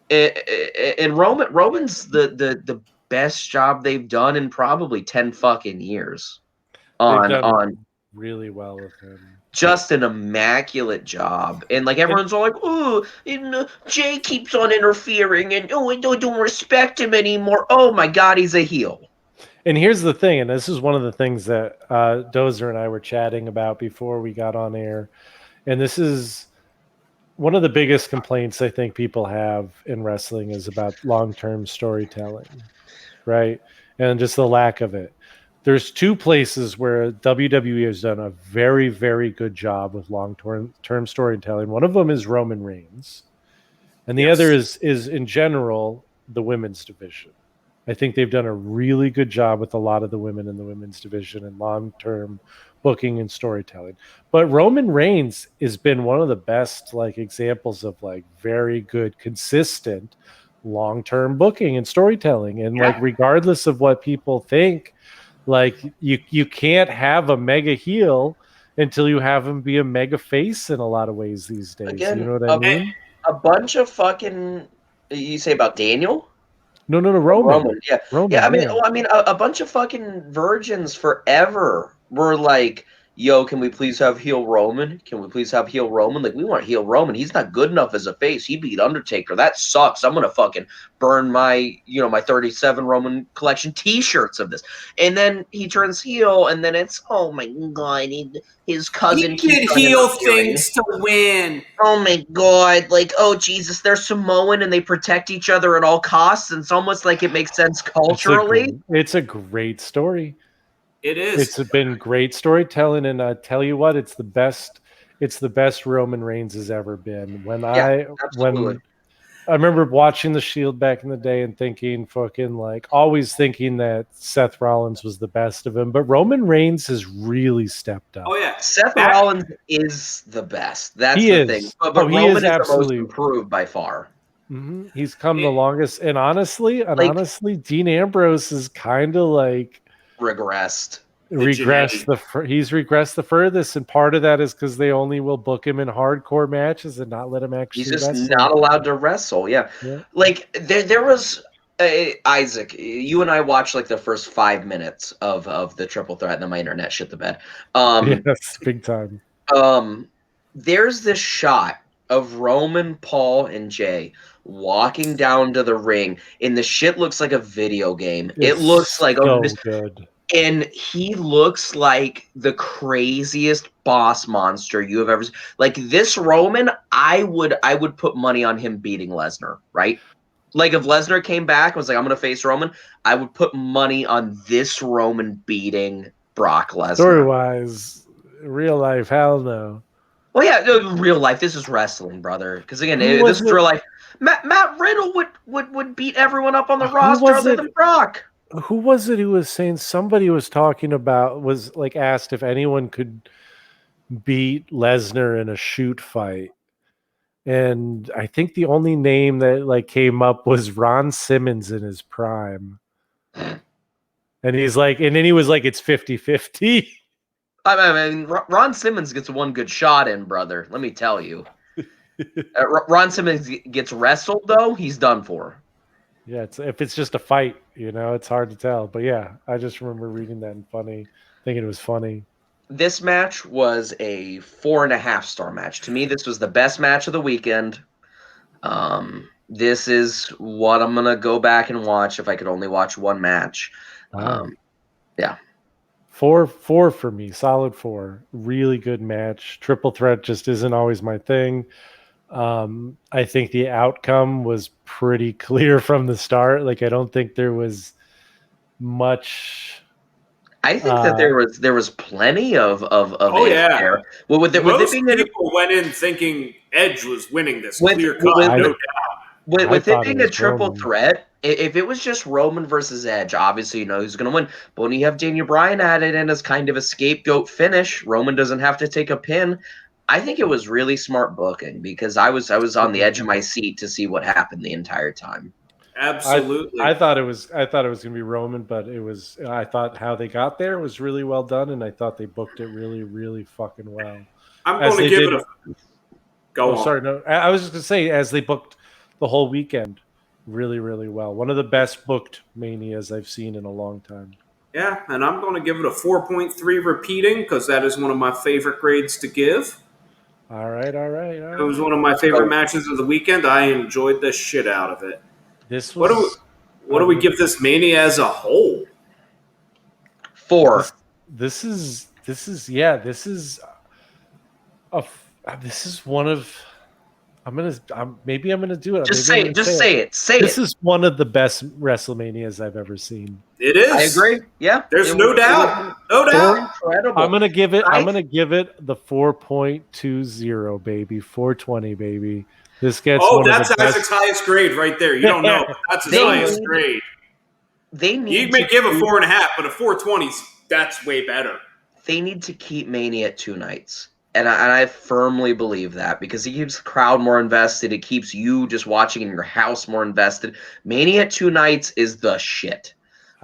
and Roman's the best job they've done in probably 10 fucking years. They've done On really well with him. Just an immaculate job, and like everyone's all like, "Oh, and, Jay keeps on interfering, and I don't respect him anymore." Oh my God, he's a heel. And here's the thing, and this is one of the things that Dozer and I were chatting about before we got on air, and this is one of the biggest complaints I think people have in wrestling is about long-term storytelling, right? And just the lack of it. There's two places where WWE has done a very, very good job with long-term storytelling. One of them is Roman Reigns, and the other is in general the women's division. I think they've done a really good job with a lot of the women in the women's division and long-term booking and storytelling. But Roman Reigns has been one of the best like examples of like very good, consistent long-term booking and storytelling. And like regardless of what people think, like you can't have a mega heel until you have him be a mega face in a lot of ways these days. Again, you know what I mean? A bunch of fucking. You say about Daniel? No, Roman. Yeah, Roman, yeah. I mean, a bunch of fucking virgins forever were like, "Yo, can we please have heel Roman? Can we please have heel Roman? Like, we want heel Roman. He's not good enough as a face. He beat Undertaker. That sucks. I'm gonna fucking burn my, my 37 Roman collection T-shirts of this." And then he turns heel, and then it's, oh my God, his cousin. He did heel things to win. Oh my God! Like, oh Jesus, they're Samoan and they protect each other at all costs. And it's almost like it makes sense culturally. It's a great story. It is. It's been great storytelling, and I tell you what, it's the best. It's the best Roman Reigns has ever been. When I remember watching The Shield back in the day and thinking, fucking like, always thinking that Seth Rollins was the best of him, but Roman Reigns has really stepped up. Oh yeah, Seth Rollins is the best. That's the thing. But Roman is absolutely the most improved by far. Mm-hmm. He's come the longest, and honestly, Dean Ambrose is kind of like regressed. He's regressed the furthest, and part of that is because they only will book him in hardcore matches and not let him actually. He's just not allowed to wrestle. Yeah. Like there was Isaac. You and I watched like the first 5 minutes of the triple threat, and then my internet shit the bed. Yes, big time. There's this shot of Roman, Paul, and Jay walking down to the ring, and the shit looks like a video game. It looks like good. And he looks like the craziest boss monster you have ever seen. Like this Roman, I would put money on him beating Lesnar, right? Like if Lesnar came back and was like, I'm going to face Roman, I would put money on this Roman beating Brock Lesnar. Story-wise, real life, hell no. Well, yeah, real life. This is wrestling, brother. Because again, this is real life. Matt Riddle would beat everyone up on the roster other than Brock. Who was it who was saying, somebody was talking about, was like asked if anyone could beat Lesnar in a shoot fight. And I think the only name that like came up was Ron Simmons in his prime. And he's like, and then he was like, it's 50-50. I mean, Ron Simmons gets one good shot in, brother. Let me tell you. Ron Simmons gets wrestled, though, he's done for. Yeah, if it's just a fight, it's hard to tell. But yeah, I just remember reading that and thinking it was funny. This match was a 4.5-star match. To me, this was the best match of the weekend. This is what I'm gonna go back and watch if I could only watch one match. Wow. Yeah. 4 for me, solid 4. Really good match. Triple threat just isn't always my thing. I think the outcome was pretty clear from the start. Like I don't think there was much. I think that there was plenty of Oh, edge yeah. there. Well, with it Most being people went in thinking Edge was winning this With- clear cut, with- no doubt. with it thought being it a was triple Roman. threat, if it was just Roman versus Edge, obviously you know who's going to win. But when you have Daniel Bryan added in as kind of a scapegoat finish, Roman doesn't have to take a pin. I think it was really smart booking because I was on the edge of my seat to see what happened the entire time. Absolutely. I thought it was going to be Roman, but it was. I thought how they got there was really well done, and I thought they booked it really, really fucking well. I'm going to give it a go on. Sorry, no. I was just going to say as they booked the whole weekend really, really well. One of the best booked Manias I've seen in a long time. Yeah, and I'm going to give it a 4.3 repeating because that is one of my favorite grades to give. All right. It was one of my favorite matches of the weekend. I enjoyed the shit out of it. This was. What do we give this Mania as a whole? 4. This is one of. I'm gonna do it. Just say it. This is one of the best WrestleManias I've ever seen. It is. I agree. Yeah, There's no doubt. No doubt. Incredible. I'm gonna give it the 4.20, baby. 420, baby. This gets. Oh, one that's of the Isaac's highest grade right there. You don't know. That's his highest grade. You may give a 4.5, but a 420's that's way better. They need to keep Mania at 2 nights. And I firmly believe that because it keeps the crowd more invested. It keeps you just watching in your house more invested. Mania at 2 nights is the shit.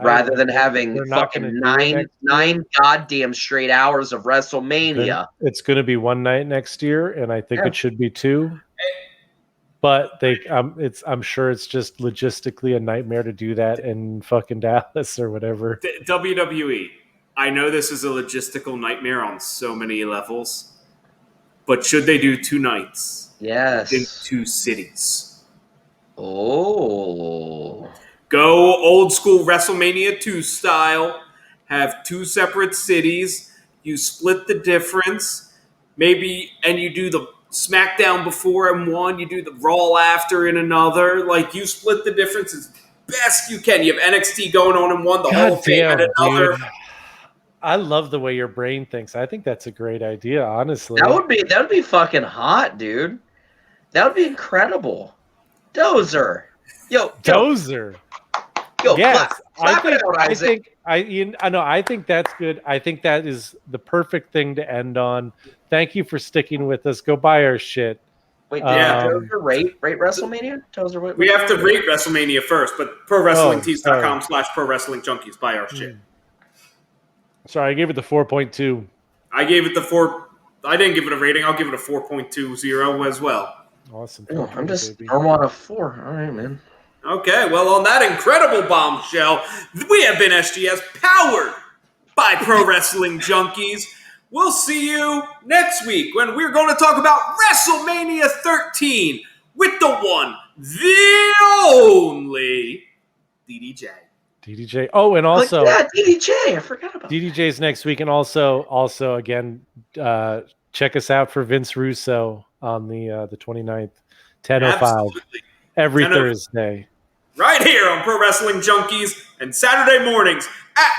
Rather than having fucking nine goddamn straight hours of WrestleMania. It's going to be one night next year, and I think it should be 2. But I'm sure it's just logistically a nightmare to do that in fucking Dallas or whatever. WWE. I know this is a logistical nightmare on so many levels. But should they do 2 nights? Yes. In 2 cities? Oh. Go old school WrestleMania 2 style. Have 2 separate cities. You split the difference. Maybe, and you do the SmackDown before in one. You do the Raw after in another. Like, you split the difference as best you can. You have NXT going on in one, the Hall of Fame in another. Dude. I love the way your brain thinks. I think that's a great idea, honestly. That would be fucking hot, dude. That would be incredible. Dozer. Dozer. Yes. I think that's good. I think that is the perfect thing to end on. Thank you for sticking with us. Go buy our shit. Wait, Dozer rate WrestleMania? Dozer, we have to rate WrestleMania first, but ProWrestlingTees.com/Pro Wrestling Junkies. Buy our shit. Sorry, I gave it the 4.2. I gave it the 4. I didn't give it a rating. I'll give it a 4.20 as well. Awesome. I'm just on a 4. All right, man. Okay, well, on that incredible bombshell, we have been SGS, powered by Pro Wrestling Junkies. We'll see you next week when we're going to talk about WrestleMania 13 with the one, the only DDJ. DDJ. Oh, and also DDJ. I forgot about DDJ's next week, and also again, check us out for Vince Russo on the 29th, 10:05 every Thursday, right here on Pro Wrestling Junkies, and Saturday mornings at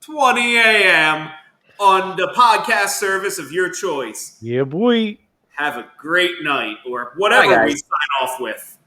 4:20 a.m. on the podcast service of your choice. Yeah, boy. Have a great night, or whatever we sign off with.